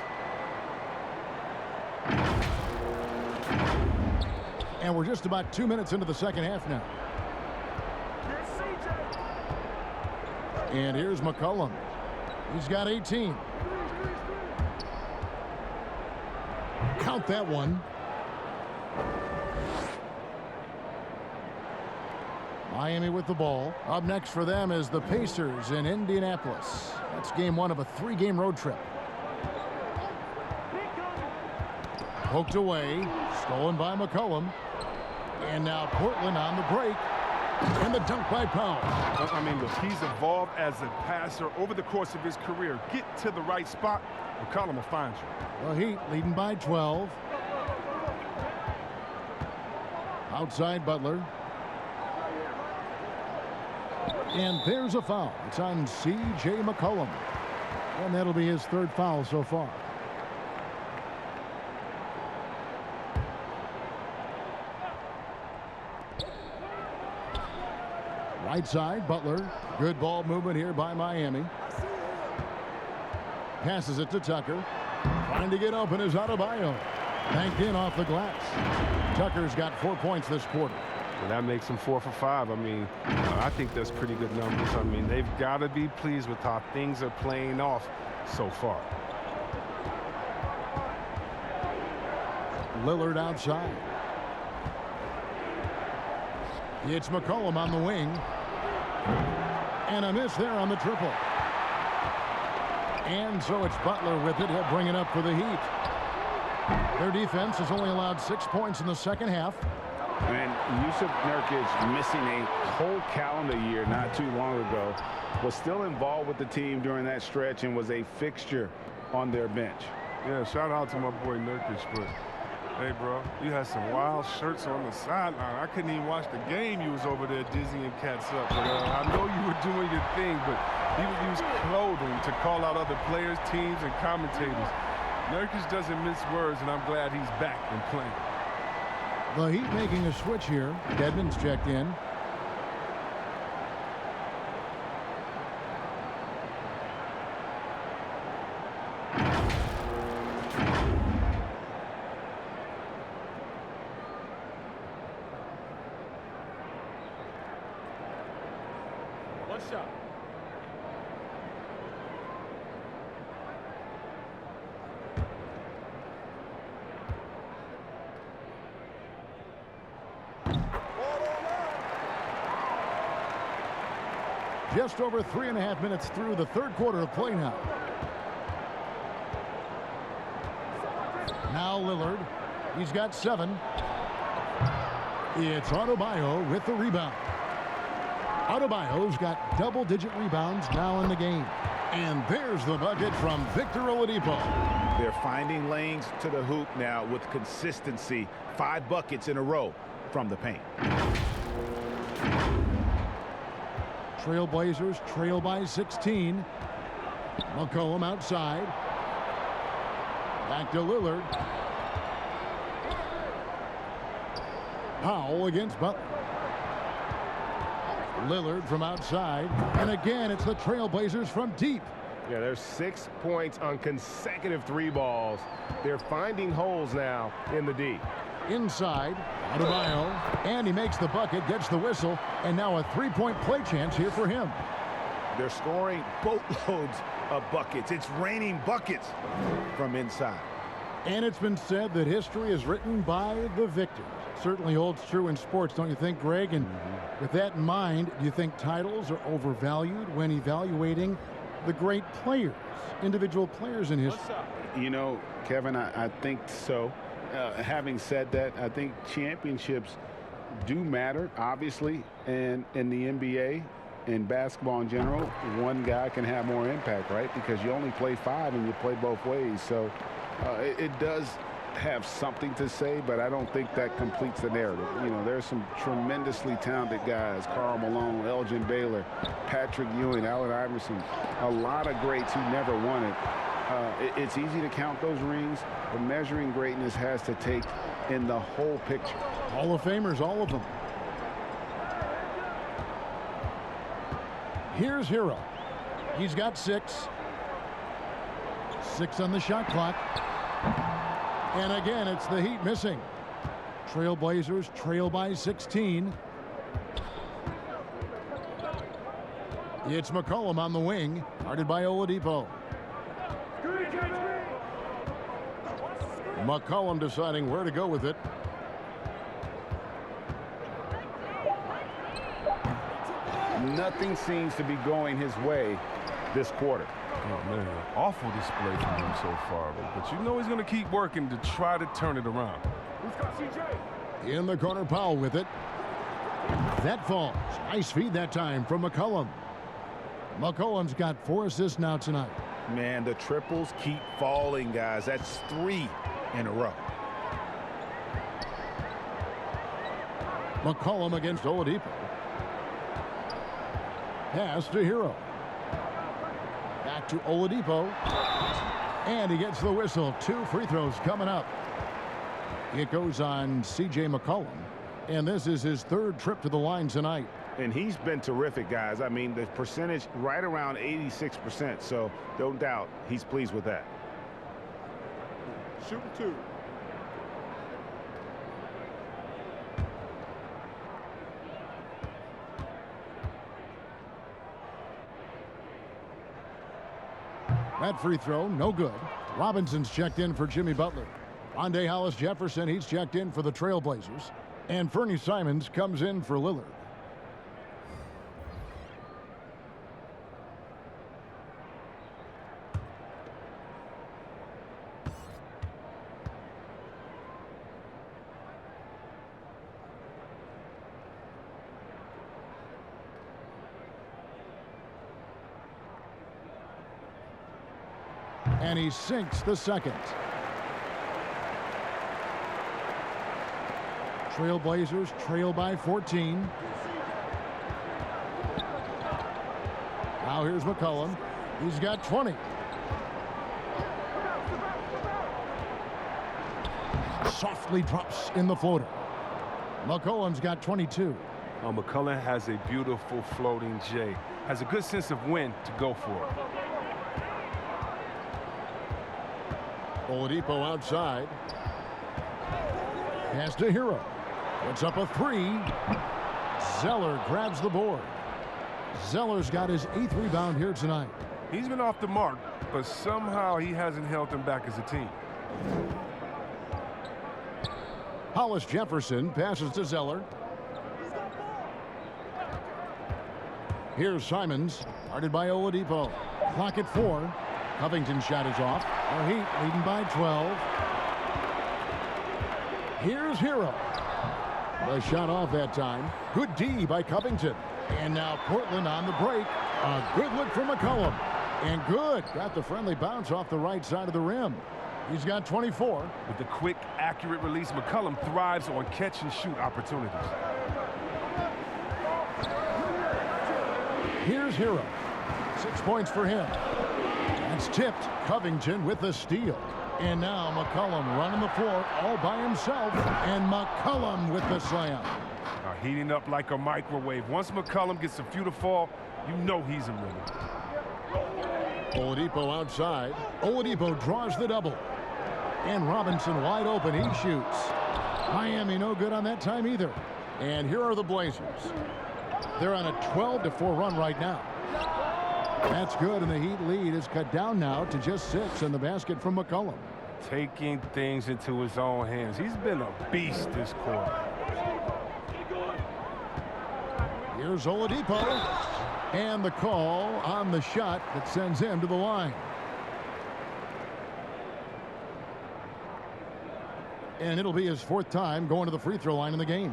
And we're just about 2 minutes into the second half now. And here's McCollum. He's got 18. Count that one. Miami with the ball. Up next for them is the Pacers in Indianapolis. That's game 1 of a 3-game road trip. Poked away. Stolen by McCollum. And now Portland on the break. And the dunk by Powell. I mean, look, he's evolved as a passer over the course of his career. Get to the right spot, McCollum will find you. The Heat leading by 12. Outside Butler. And there's a foul. It's on C.J. McCollum. And that'll be his 3rd foul so far. Right side, Butler. Good ball movement here by Miami. Passes it to Tucker. Trying to get open is Adebayo. Banked in off the glass. Tucker's got 4 points this quarter. And that makes him 4 for 5. I mean, I think that's pretty good numbers. I mean, they've got to be pleased with how things are playing off so far. Lillard outside. It's McCollum on the wing. And a miss there on the triple. And so it's Butler with it. He'll bring it up for the Heat. Their defense has only allowed 6 points in the second half. And Yusuf Nurkic, missing a whole calendar year not too long ago, was still involved with the team during that stretch and was a fixture on their bench. Yeah, shout out to my boy Nurkic, but hey, bro, you had some wild shirts on the sideline. I couldn't even watch the game. You was over there dizzying cats up. But I know you were doing your thing, but he would use clothing to call out other players, teams, and commentators. Nurkic doesn't mince words, and I'm glad he's back and playing. The Heat making a switch here. Dedmon's checked in. One shot. Just over 3.5 minutes through the third quarter of play now. Now Lillard. He's got 7. It's Adebayo with the rebound. Adebayo's got double-digit rebounds now in the game. And there's the bucket from Victor Oladipo. They're finding lanes to the hoop now with consistency. 5 buckets in a row from the paint. Trailblazers trail by 16. McCollum outside. Back to Lillard. Powell against Butler. Lillard from outside. And again, it's the Trailblazers from deep. Yeah, there's 6 points on consecutive 3 balls. They're finding holes now in the D. Inside, Adebayo, and he makes the bucket, gets the whistle, and now a 3-point play chance here for him. They're scoring boatloads of buckets. It's raining buckets from inside. And it's been said that history is written by the victors. Certainly holds true in sports, don't you think, Greg? And with that in mind, do you think titles are overvalued when evaluating the great players, individual players in history? You know, Kevin, I think so. Having said that, I think championships do matter, obviously, and in the NBA and basketball in general, one guy can have more impact, right? Because you only play 5 and you play both ways. So it does have something to say, but I don't think that completes the narrative. You know, there's some tremendously talented guys, Karl Malone, Elgin Baylor, Patrick Ewing, Allen Iverson, a lot of greats who never won it. It's easy to count those rings, but measuring greatness has to take in the whole picture. Hall of Famers, all of them. Here's Hero. He's got 6. 6 on the shot clock. And again, it's the Heat missing. Trailblazers trail by 16. It's McCollum on the wing, guarded by Oladipo. McCollum deciding where to go with it. Nothing seems to be going his way this quarter. Oh, man, awful display from him so far. But you know he's going to keep working to try to turn it around. In the corner, Powell with it. That falls. Nice feed that time from McCollum. McCollum's got 4 assists now tonight. Man, the triples keep falling, guys. That's 3 in a row. McCollum against Oladipo. Pass to Hero. Back to Oladipo. And he gets the whistle. 2 free throws coming up. It goes on C.J. McCollum. And this is his 3rd trip to the line tonight. And he's been terrific, guys. I mean, the percentage right around 86%. So don't doubt he's pleased with that. Shooting 2. That free throw, no good. Robinson's checked in for Jimmy Butler. Rondé Hollis-Jefferson, he's checked in for the Trailblazers. And Fernie Simons comes in for Lillard. And he sinks the second. Trailblazers trail by 14. Now here's McCollum. He's got 20. Softly drops in the floater. McCollum's got 22. McCollum has a beautiful floating J. Has a good sense of when to go for it. Oladipo outside. Pass to Hero. Puts up a three. Zeller grabs the board. Zeller's got his 8th rebound here tonight. He's been off the mark, but somehow he hasn't held them back as a team. Hollis Jefferson passes to Zeller. Here's Simons, guarded by Oladipo. Clock at 4. Covington's shot is off. Our Heat leading by 12. Here's Hero. The shot off that time. Good D by Covington. And now Portland on the break. A good look from McCollum. And good. Got the friendly bounce off the right side of the rim. He's got 24. With the quick, accurate release, McCollum thrives on catch-and-shoot opportunities. Here's Hero. 6 points for him. That's tipped. Covington with the steal. And now McCollum running the floor all by himself. And McCollum with the slam. Heating up like a microwave. Once McCollum gets a few to fall, you know he's in rhythm. Oladipo outside. Oladipo draws the double. And Robinson wide open. He shoots. Miami no good on that time either. And here are the Blazers. They're on a 12-4 run right now. That's good, and the Heat lead is cut down now to just 6 in the basket from McCollum. Taking things into his own hands. He's been a beast this quarter. Here's Oladipo. And the call on the shot that sends him to the line. And it'll be his 4th time going to the free throw line in the game.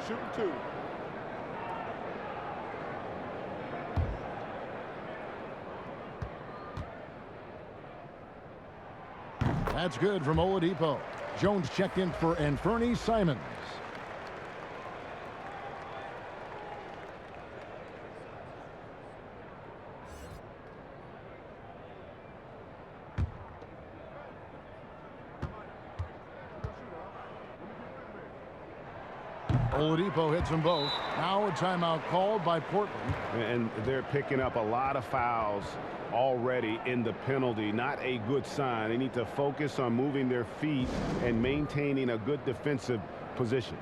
Shooting 2. That's good from Oladipo. Jones checked in for Anthony Simons. Oladipo hits them both. Now a timeout called by Portland. And they're picking up a lot of fouls already in the penalty. Not a good sign. They need to focus on moving their feet and maintaining a good defensive position.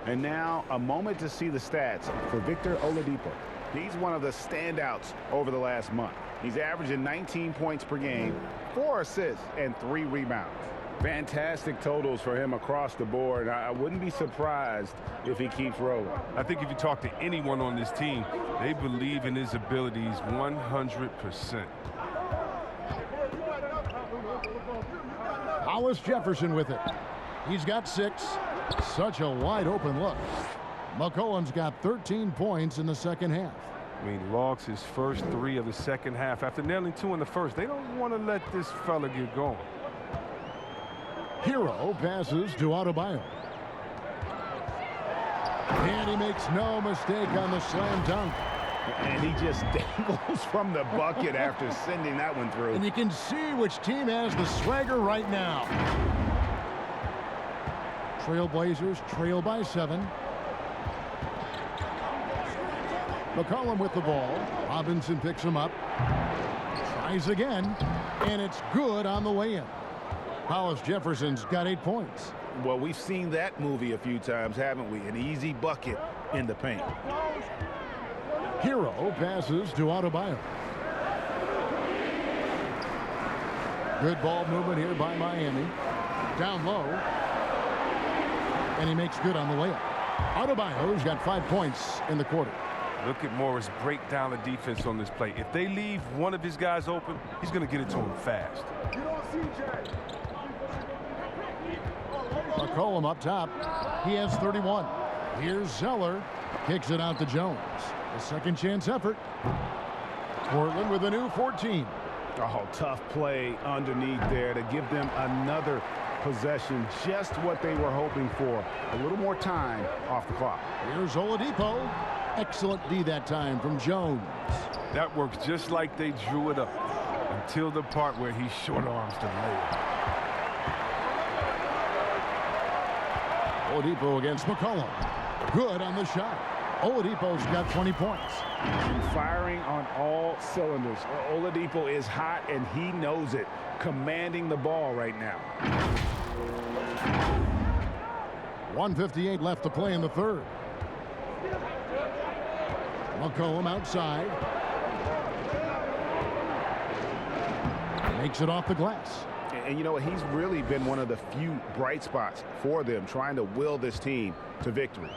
And now a moment to see the stats for Victor Oladipo. He's one of the standouts over the last month. He's averaging 19 points per game, 4 assists, and 3 rebounds. Fantastic totals for him across the board. I wouldn't be surprised if he keeps rolling. I think if you talk to anyone on this team, they believe in his abilities 100%. Hollis Jefferson with it. He's got 6. Such a wide open look. McCollum's got 13 points in the second half. I mean, logs his first 3 of the second half. After nailing 2 in the first, they don't want to let this fella get going. Hero passes to Adebayo. And he makes no mistake on the slam dunk. And he just dangles from the bucket after sending that one through. And you can see which team has the swagger right now. Trailblazers trail by 7. McCollum with the ball. Robinson picks him up. Tries again. And it's good on the way in. Hollis Jefferson's got 8 points. Well, we've seen that movie a few times, haven't we? An easy bucket in the paint. Hero passes to Adebayo. Good ball movement here by Miami. Down low. And he makes good on the layup. Adebayo's got 5 points in the quarter. Look at Morris break down the defense on this play. If they leave one of his guys open, he's going to get it to him fast. McCollum up top. He has 31. Here's Zeller. Kicks it out to Jones. A second chance effort. Portland with a new 14. Oh, tough play underneath there to give them another possession. Just what they were hoping for. A little more time off the clock. Here's Oladipo. Excellent D that time from Jones. That works just like they drew it up until the part where he short arms the layup. Oladipo against McCollum. Good on the shot. Oladipo's got 20 points. And firing on all cylinders. Oladipo is hot, and he knows it. Commanding the ball right now. 1:58 left to play in the third. McCollum outside. Makes it off the glass. And you know what? He's really been one of the few bright spots for them, trying to will this team to victory.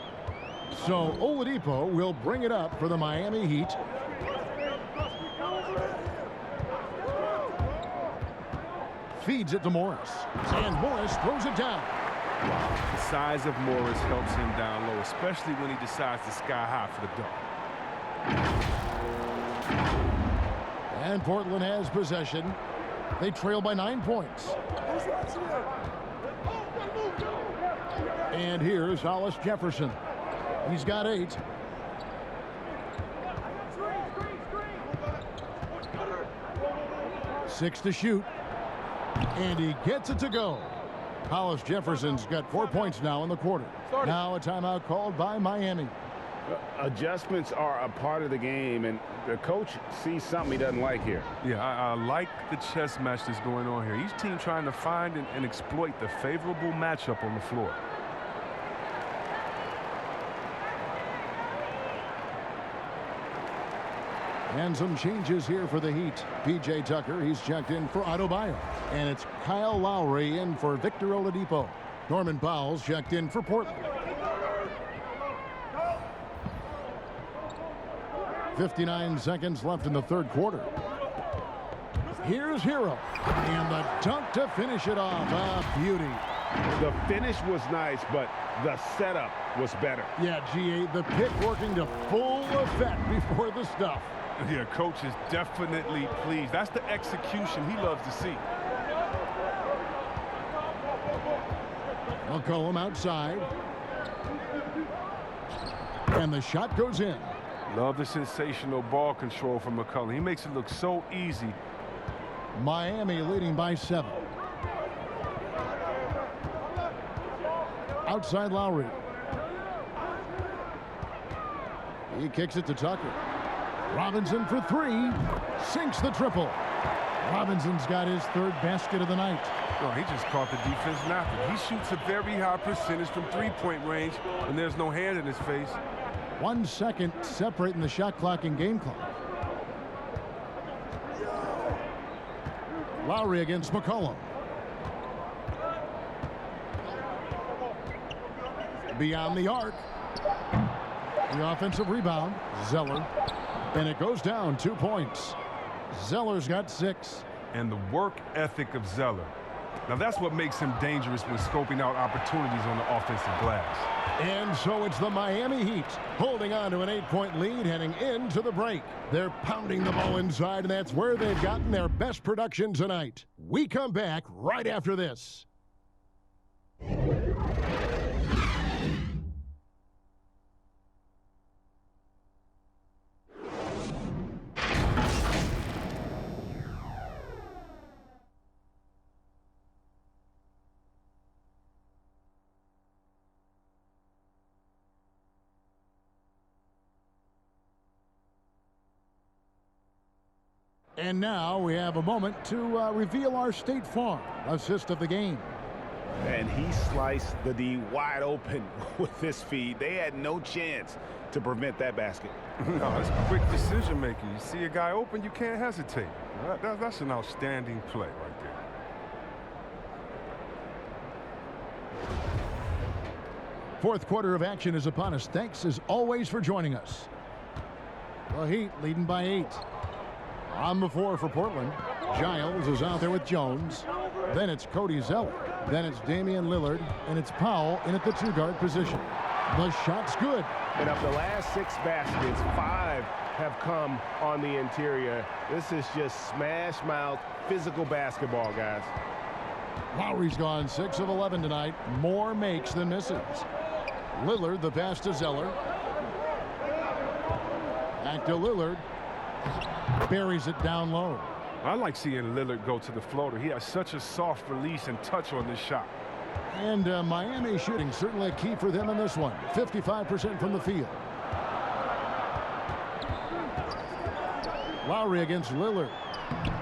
So Oladipo will bring it up for the Miami Heat. Feeds it to Morris. And Morris throws it down. The size of Morris helps him down low, especially when he decides to sky high for the dunk. And Portland has possession. They trail by 9 points. And here's Hollis Jefferson. He's got 8. Six to shoot. And he gets it to go. Hollis Jefferson's got 4 points now in the quarter. Now a timeout called by Miami. Adjustments are a part of the game, and the coach sees something he doesn't like here. Yeah, I like the chess match that's going on here. Each team trying to find and exploit the favorable matchup on the floor. And some changes here for the Heat. P.J. Tucker, he's checked in for Adebayo. And it's Kyle Lowry in for Victor Oladipo. Norman Powell's checked in for Portland. 59 seconds left in the third quarter. Here's Hero. And the dunk to finish it off. A beauty. The finish was nice, but the setup was better. Yeah, G.A., the pick working to full effect before the stuff. Yeah, coach is definitely pleased. That's the execution he loves to see. McCollum outside. And the shot goes in. Love the sensational ball control from McCollum. He makes it look so easy. Miami leading by 7. Outside Lowry. He kicks it to Tucker. Robinson for 3. Sinks the triple. Robinson's got his third basket of the night. Oh, he just caught the defense napping. He shoots a very high percentage from three-point range when there's no hand in his face. 1 second separating the shot clock and game clock. Lowry against McCollum. Beyond the arc. The offensive rebound. Zeller. And it goes down 2 points. Zeller's got 6. And the work ethic of Zeller. Now that's what makes him dangerous when scoping out opportunities on the offensive glass. And so it's the Miami Heat holding on to an 8-point lead heading into the break. They're pounding the ball inside, and that's where they've gotten their best production tonight. We come back right after this. And now we have a moment to reveal our State Farm assist of the game. And he sliced the D wide open with this feed. They had no chance to prevent that basket. No, it's quick decision making. You see a guy open, you can't hesitate. That's an outstanding play right there. Fourth quarter of action is upon us. Thanks as always for joining us. The Heat leading by 8. On the floor for Portland, Giles is out there with Jones. Then it's Cody Zeller. Then it's Damian Lillard. And it's Powell in at the 2-guard position. The shot's good. And of the last 6 baskets, 5 have come on the interior. This is just smash mouth physical basketball, guys. Lowry's gone 6 of 11 tonight. More makes than misses. Lillard, the pass to Zeller. Back to Lillard. Buries it down low. I like seeing Lillard go to the floater. He has such a soft release and touch on this shot. And Miami shooting certainly a key for them in this one. 55% from the field. Lowry against Lillard.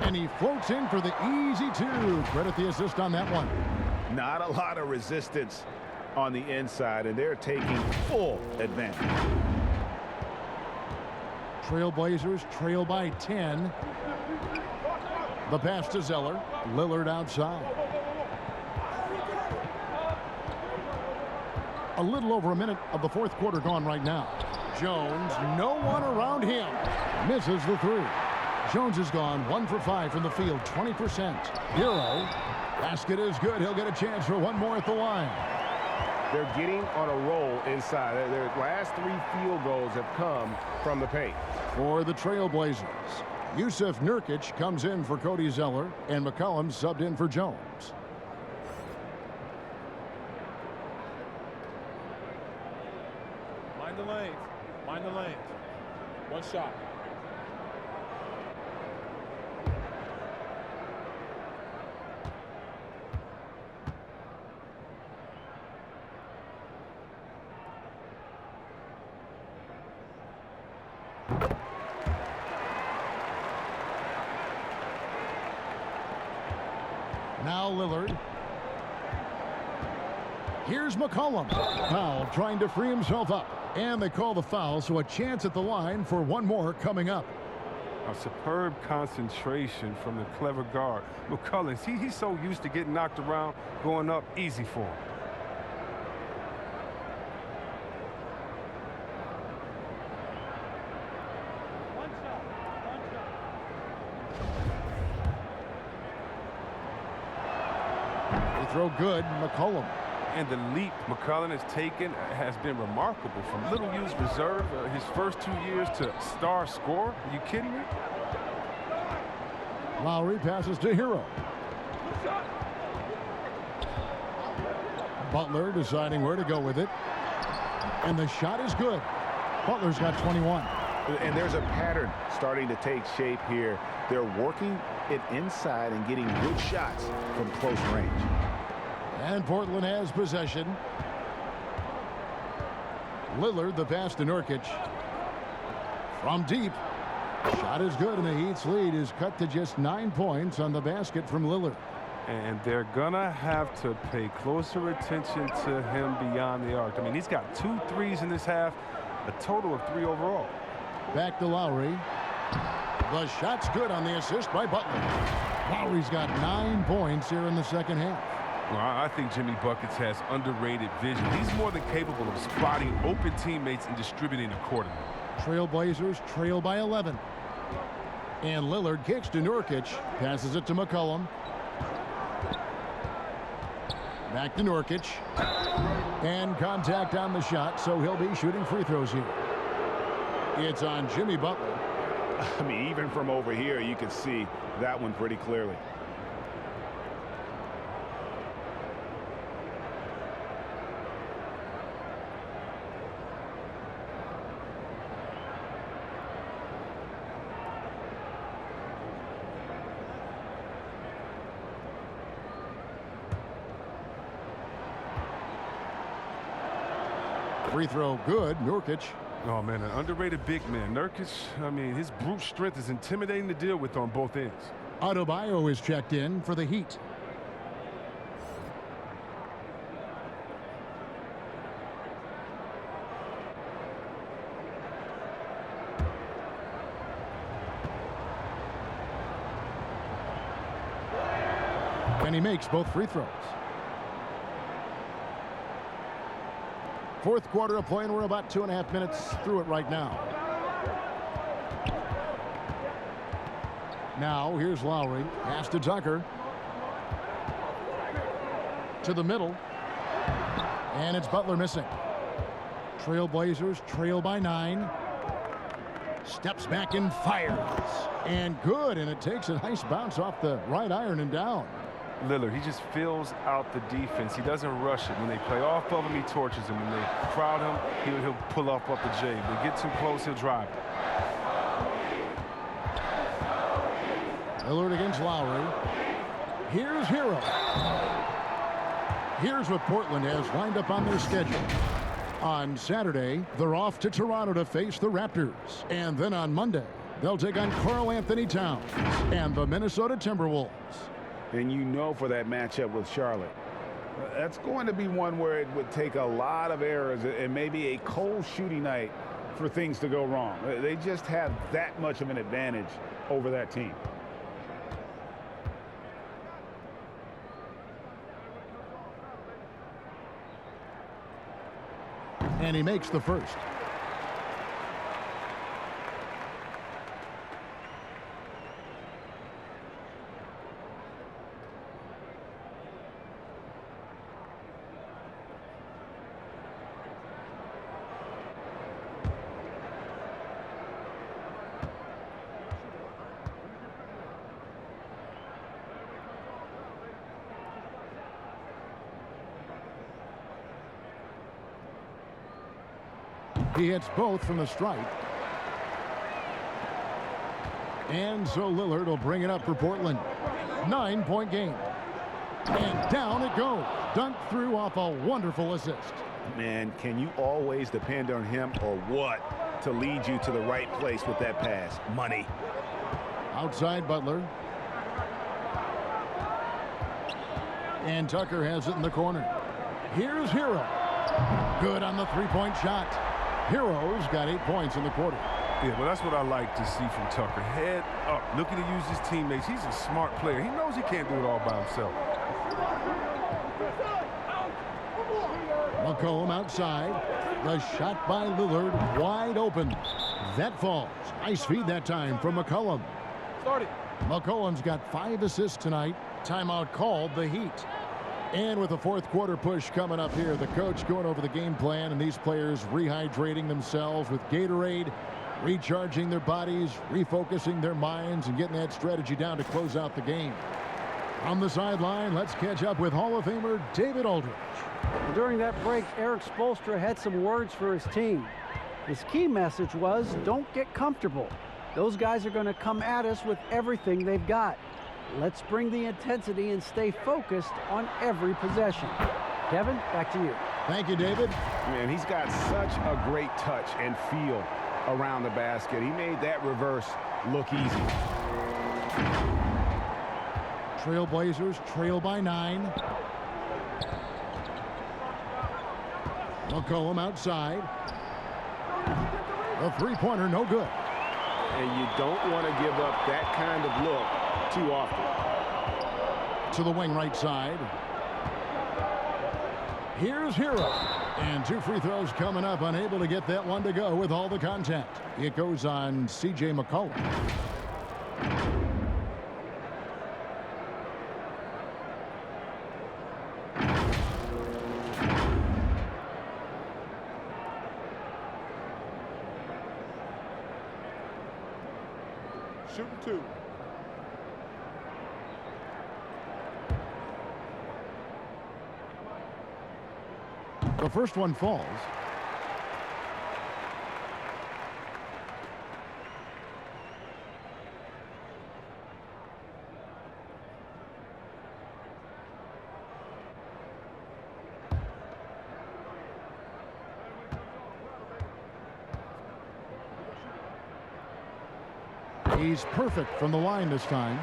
And he floats in for the easy 2. Credit the assist on that one. Not a lot of resistance on the inside, and they're taking full advantage. Trailblazers trail by 10. The pass to Zeller. Lillard outside. A little over a minute of the 4th quarter gone right now. Jones, no one around him. Misses the 3. Jones is gone 1 for 5 from the field, 20%. Hero. Basket is good. He'll get a chance for one more at the line. They're getting on a roll inside. Their last 3 field goals have come from the paint. For the Trailblazers, Yusuf Nurkic comes in for Cody Zeller, and McCollum subbed in for Jones. Mind the lanes. Mind the lanes. One shot. Now Lillard. Here's McCollum. Powell trying to free himself up. And they call the foul, so a chance at the line for one more coming up. A superb concentration from the clever guard. McCollum, he's so used to getting knocked around, going up easy for him. Throw good, McCollum. And the leap McCollum has taken has been remarkable. From little used reserve his first 2 years to star scorer. Are you kidding me? Lowry passes to Hero. Butler deciding where to go with it. And the shot is good. Butler's got 21. And there's a pattern starting to take shape here. They're working it inside and getting good shots from close range. And Portland has possession. Lillard, the pass to Nurkic. From deep. Shot is good, and the Heat's lead is cut to just 9 points on the basket from Lillard. And they're going to have to pay closer attention to him beyond the arc. I mean, he's got 2 threes in this half, a total of 3 overall. Back to Lowry. The shot's good on the assist by Butler. Lowry's got 9 points here in the second half. Well, I think Jimmy Buckets has underrated vision. He's more than capable of spotting open teammates and distributing accordingly. Trailblazers trail by 11. And Lillard kicks to Nurkic. Passes it to McCollum. Back to Nurkic. And contact on the shot, so he'll be shooting free throws here. It's on Jimmy Butler. I mean, even from over here, you can see that one pretty clearly. Free throw good. Nurkic. Oh, man, an underrated big man. Nurkic, I mean, his brute strength is intimidating to deal with on both ends. Adebayo is checked in for the Heat. And he makes both free throws. Fourth quarter of play, and we're about 2.5 minutes through it right now. Now here's Lowry. Pass to Tucker. To the middle. And it's Butler missing. Trailblazers trail by 9. Steps back and fires. And good, and it takes a nice bounce off the right iron and down. Lillard, he just fills out the defense. He doesn't rush it. When they play off of him, he torches him. When they crowd him, he'll pull off the J. If they get too close, he'll drive. Lillard against Lowry. Here's Hero. Here's what Portland has lined up on their schedule. On Saturday, they're off to Toronto to face the Raptors. And then on Monday, they'll take on Karl Anthony Towns and the Minnesota Timberwolves. And you know, for that matchup with Charlotte, that's going to be one where it would take a lot of errors and maybe a cold shooting night for things to go wrong. They just have that much of an advantage over that team. And he makes the first. He hits both from the stripe. And so Lillard will bring it up for Portland. 9-point game. And down it goes. Dunked through off a wonderful assist. Man, can you always depend on him or what to lead you to the right place with that pass? Money. Outside Butler. And Tucker has it in the corner. Here's Hero. Good on the three-point shot. Hero's got 8 points in the quarter. Yeah, well, that's what I like to see from Tucker. Head up, looking to use his teammates. He's a smart player. He knows he can't do it all by himself. McCollum outside. The shot by Lillard wide open. That falls. Nice feed that time from McCollum. McCollum's got 5 assists tonight. Timeout called, the Heat. And with the fourth quarter push coming up here, the coach going over the game plan and these players rehydrating themselves with Gatorade, recharging their bodies, refocusing their minds, and getting that strategy down to close out the game. On the sideline, let's catch up with Hall of Famer David Aldridge. During that break, Eric Spoelstra had some words for his team. His key message was, don't get comfortable. Those guys are going to come at us with everything they've got. Let's bring the intensity and stay focused on every possession. Kevin, back to you. Thank you, David. Man, he's got such a great touch and feel around the basket. He made that reverse look easy. Trailblazers trail by 9. McCollum outside. A three-pointer, no good. And you don't want to give up that kind of look too often. To the wing right side. Here's Hero. And 2 free throws coming up. Unable to get that one to go with all the contact. It goes on C.J. McCollum. Shooting 2. The first one falls. He's perfect from the line this time.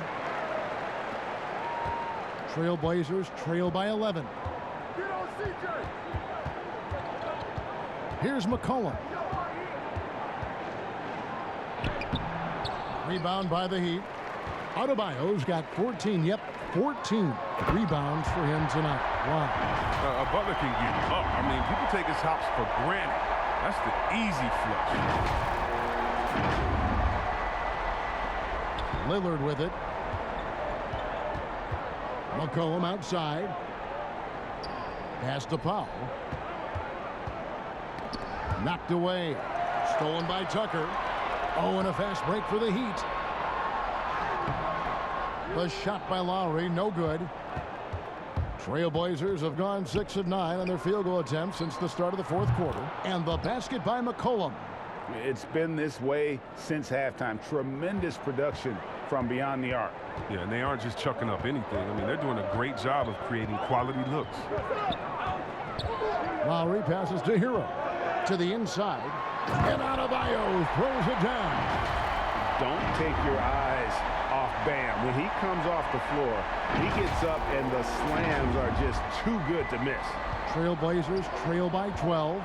Trailblazers trail by 11. Here's McCollum. Rebound by the Heat. Adebayo's got 14. Yep, 14 rebounds for him tonight. Wow. Butler can get up. I mean, people take his hops for granted. That's the easy flush. Lillard with it. McCollum outside. Pass to Powell. Knocked away. Stolen by Tucker. Oh, and a fast break for the Heat. The shot by Lowry, no good. Trailblazers have gone 6 of 9 on their field goal attempts since the start of the fourth quarter. And the basket by McCollum. It's been this way since halftime. Tremendous production from beyond the arc. Yeah, and they aren't just chucking up anything. I mean, they're doing a great job of creating quality looks. Lowry passes to Hero. To the inside. And Adebayo throws it down. Don't take your eyes off Bam. When he comes off the floor, he gets up and the slams are just too good to miss. Trailblazers trail by 12.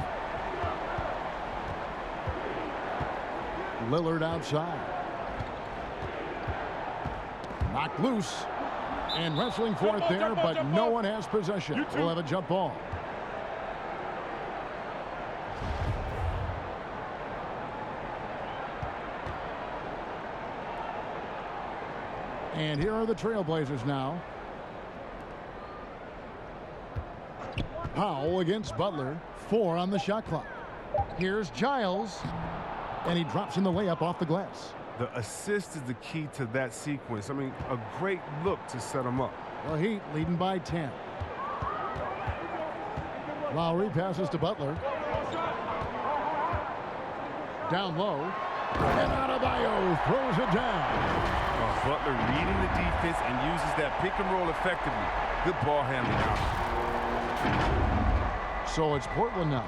Lillard outside. Knocked loose. And wrestling for it there, but no one has possession. We'll have a jump ball. And here are the Trailblazers now. Powell against Butler. 4 on the shot clock. Here's Giles. And he drops in the layup off the glass. The assist is the key to that sequence. I mean, a great look to set them up. The Heat leading by 10. Lowry passes to Butler. Down low. And Adebayo throws it down. Butler reading the defense and uses that pick and roll effectively. Good ball handling out. So it's Portland now.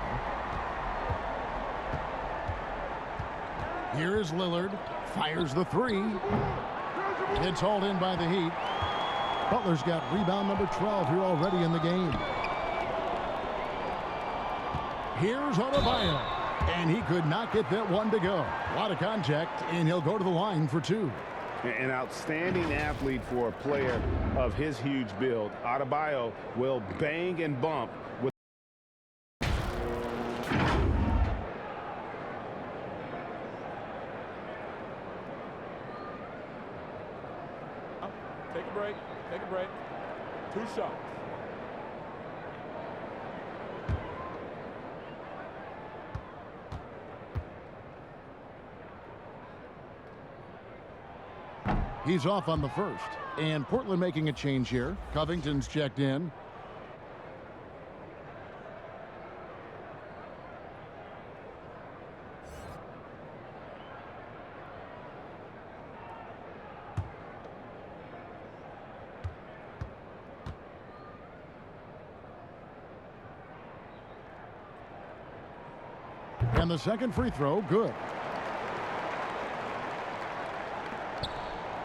Here is Lillard. Fires the 3. It's hauled in by the Heat. Butler's got rebound number 12 here already in the game. Here's Adebayo. And he could not get that one to go. A lot of contact, and he'll go to the line for 2. An outstanding athlete for a player of his huge build. Adebayo will bang and bump with. Take a break. Take a break. 2 shots. He's off on the first. And Portland making a change here. Covington's checked in. And the second free throw, good.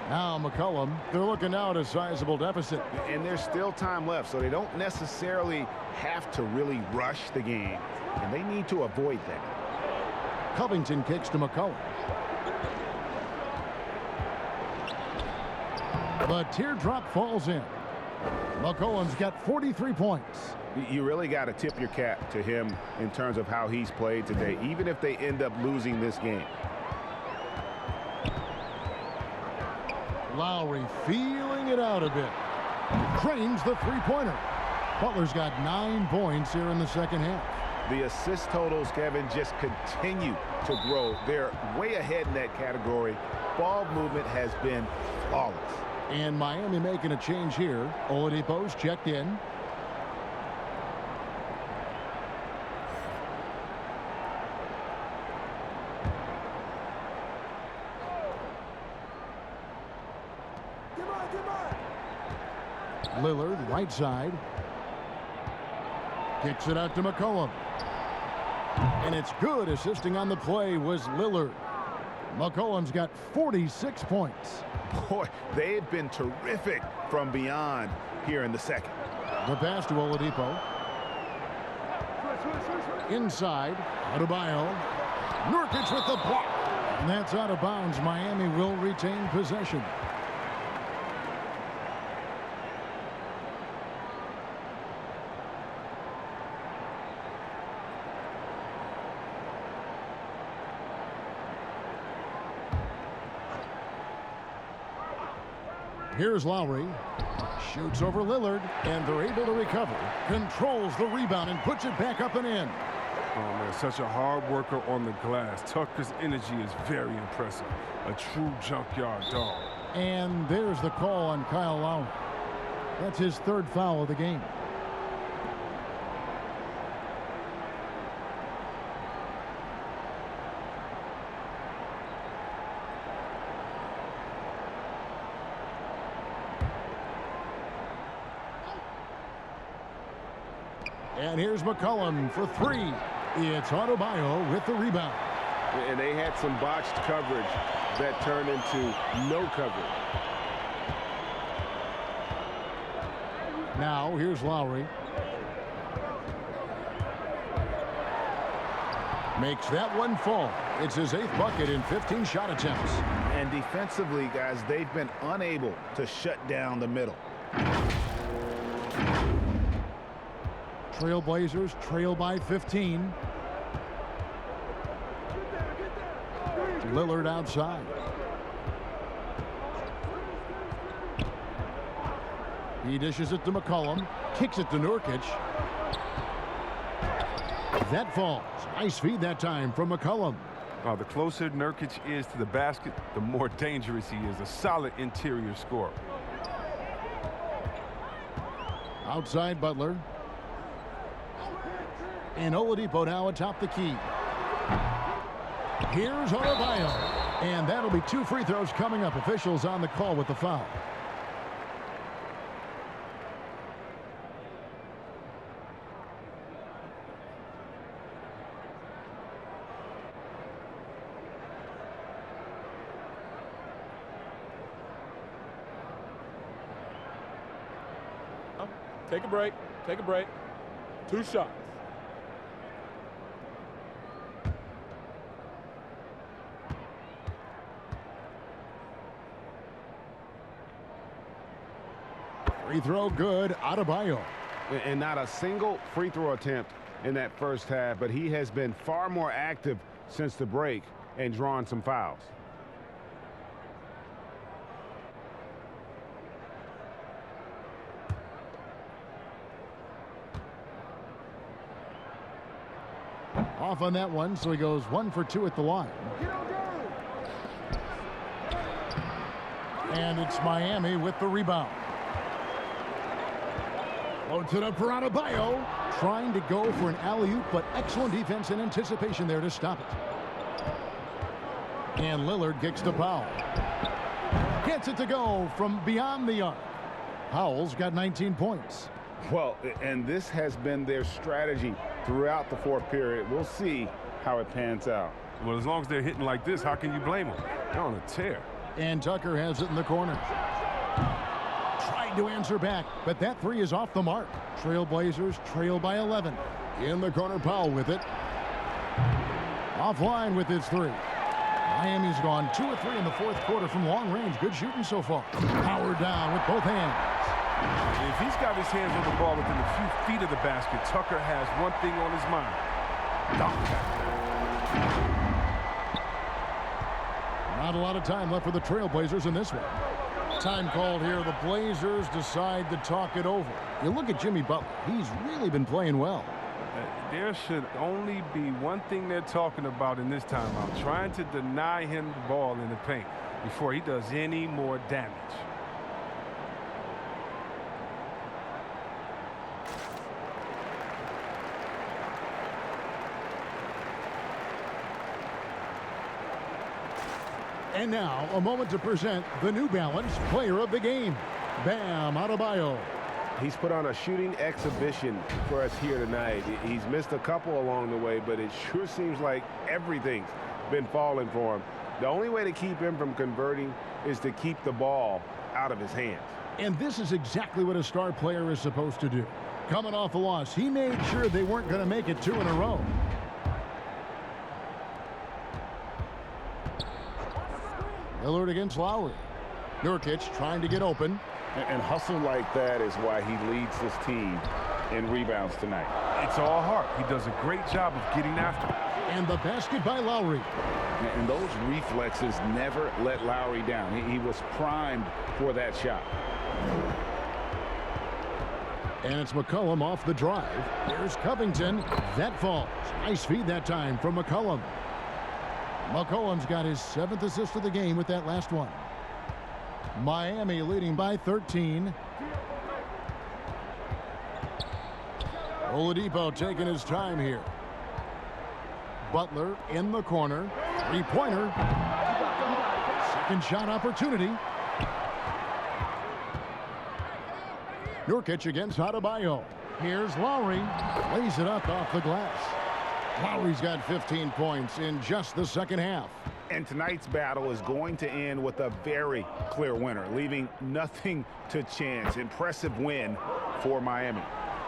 Now McCollum, they're looking now at a sizable deficit. And there's still time left, so they don't necessarily have to really rush the game. And they need to avoid that. Covington kicks to McCollum. The teardrop falls in. McCollum's got 43 points. You really got to tip your cap to him in terms of how he's played today, even if they end up losing this game. Lowry feeling it out a bit. Drains the three-pointer. Butler's got 9 points here in the second half. The assist totals, Kevin, just continue to grow. They're way ahead in that category. Ball movement has been flawless. And Miami making a change here. Oladipo's checked in. Lillard, right side. Kicks it out to McCollum. And it's good. Assisting on the play was Lillard. McCollum's got 46 points. Boy, they've been terrific from beyond here in the second. The pass to Oladipo. Inside, Adebayo. Nurkic with the block. And that's out of bounds. Miami will retain possession. Here's Lowry. Shoots over Lillard, and they're able to recover. Controls the rebound and puts it back up and in. Oh, man, such a hard worker on the glass. Tucker's energy is very impressive. A true junkyard dog. And there's the call on Kyle Lowry. That's his third foul of the game. And here's McCollum for three. It's Adebayo with the rebound. And they had some botched coverage that turned into no coverage. Now here's Lowry. Makes that one fall. It's his 8th bucket in 15 shot attempts. And defensively, guys, they've been unable to shut down the middle. Trailblazers trail by 15. Lillard outside. He dishes it to McCollum. Kicks it to Nurkic. That falls. Nice feed that time from McCollum. The closer Nurkic is to the basket, the more dangerous he is. A solid interior scorer. Outside Butler. And Oladipo now atop the key. Here's Adebayo. And that'll be 2 free throws coming up. Officials on the call with the foul. Take a break. Take a break. 2 shots. Free throw good. Adebayo. And not a single free throw attempt in that first half, but he has been far more active since the break and drawn some fouls. Off on that one, so he goes 1 for 2 at the line. And it's Miami with the rebound. Loads it up for Adebayo. Trying to go for an alley-oop, but excellent defense and anticipation there to stop it. And Lillard kicks the foul. Gets it to go from beyond the arc. Powell's got 19 points. Well, and this has been their strategy throughout the fourth period. We'll see how it pans out. Well, as long as they're hitting like this, how can you blame them? They're on a tear. And Tucker has it in the corner. Tried to answer back, but that three is off the mark. Trailblazers trail by 11. In the corner, Powell with it. Offline with his three. Miami's gone 2 of 3 in the fourth quarter from long range. Good shooting so far. Powered down with both hands. If he's got his hands on the ball within a few feet of the basket, Tucker has one thing on his mind. Not a lot of time left for the Trailblazers in this one. Time called here. The Blazers decide to talk it over. You look at Jimmy Butler. He's really been playing well. There should only be one thing they're talking about in this timeout, trying to deny him the ball in the paint before he does any more damage. And now, a moment to present the New Balance Player of the Game, Bam Adebayo. He's put on a shooting exhibition for us here tonight. He's missed a couple along the way, but it sure seems like everything's been falling for him. The only way to keep him from converting is to keep the ball out of his hands. And this is exactly what a star player is supposed to do. Coming off a loss, he made sure they weren't going to make it 2 in a row. Lillard against Lowry. Nurkic trying to get open. And hustle like that is why he leads this team in rebounds tonight. It's all heart. He does a great job of getting after it. And the basket by Lowry. And those reflexes never let Lowry down. He was primed for that shot. And it's McCollum off the drive. There's Covington. That falls. Nice feed that time from McCollum. McCollum's got his 7th assist of the game with that last one. Miami leading by 13. Oladipo taking his time here. Butler in the corner. Three-pointer. Second shot opportunity. Nurkic against Adebayo. Here's Lowry. Lays it up off the glass. Lowry's got 15 points in just the second half. And tonight's battle is going to end with a very clear winner, leaving nothing to chance. Impressive win for Miami.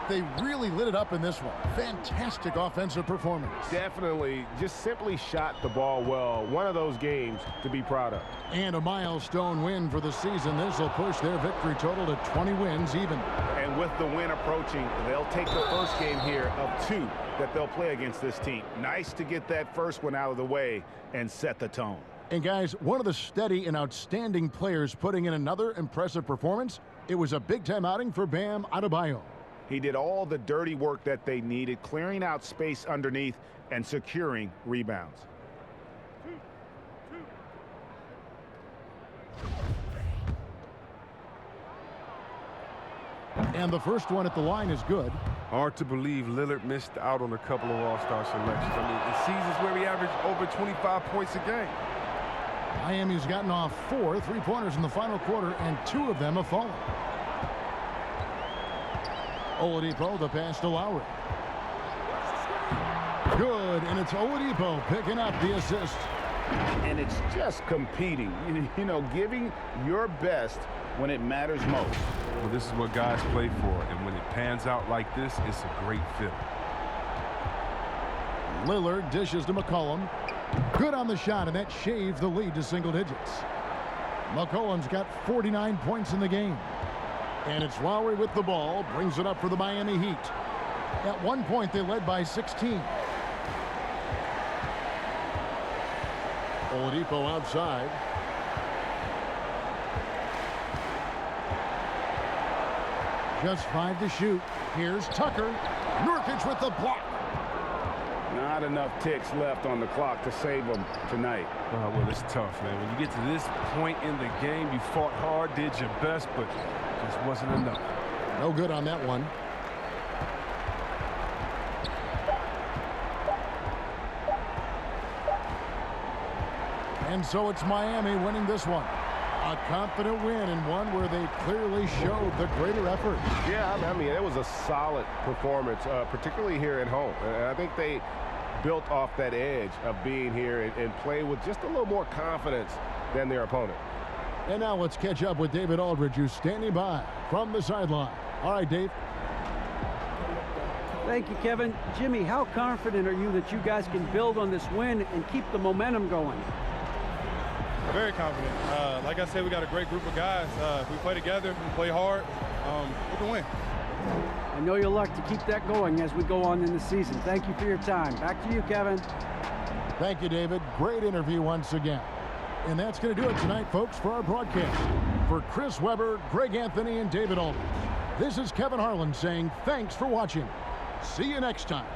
They really lit it up in this one. Fantastic offensive performance. Definitely just simply shot the ball well. One of those games to be proud of. And a milestone win for the season. This will push their victory total to 20 wins even. And with the win approaching, they'll take the first game here of 2 that they'll play against this team. Nice to get that first one out of the way and set the tone. And guys, one of the steady and outstanding players putting in another impressive performance. It was a big-time outing for Bam Adebayo. He did all the dirty work that they needed, clearing out space underneath and securing rebounds. And the first one at the line is good. Hard to believe Lillard missed out on a couple of all-star selections. I mean, in seasons where he averaged over 25 points a game. Miami's gotten off 4 three-pointers in the final quarter, and 2 of them have fallen. Oladipo, the pass to Lowry. Good, and it's Oladipo picking up the assist. And it's just competing, you know, giving your best when it matters most. Well, this is what guys play for, and when it pans out like this, it's a great fit. Lillard dishes to McCollum. Good on the shot, and that shaves the lead to single digits. McCollum's got 49 points in the game. And it's Lowry with the ball, brings it up for the Miami Heat. At one point, they led by 16. Oladipo outside. Just 5 to shoot. Here's Tucker. Nurkic with the block. Not enough ticks left on the clock to save them tonight. Well, it's tough, man. When you get to this point in the game, you fought hard, did your best, but just wasn't enough. No good on that one. And so it's Miami winning this one. A confident win, and one where they clearly showed the greater effort. Yeah, I mean, it was a solid performance, particularly here at home. And I think they built off that edge of being here and play with just a little more confidence than their opponent. And now let's catch up with David Aldridge, who's standing by from the sideline. All right, Dave. Thank you, Kevin. Jimmy, how confident are you that you guys can build on this win and keep the momentum going? Very confident. Like I said, we got a great group of guys. If we play together, we play hard, we can win. I know you'll like to keep that going as we go on in the season. Thank you for your time. Back to you, Kevin. Thank you, David. Great interview once again. And that's going to do it tonight, folks, for our broadcast. For Chris Webber, Greg Anthony, and David Aldridge, this is Kevin Harlan saying thanks for watching. See you next time.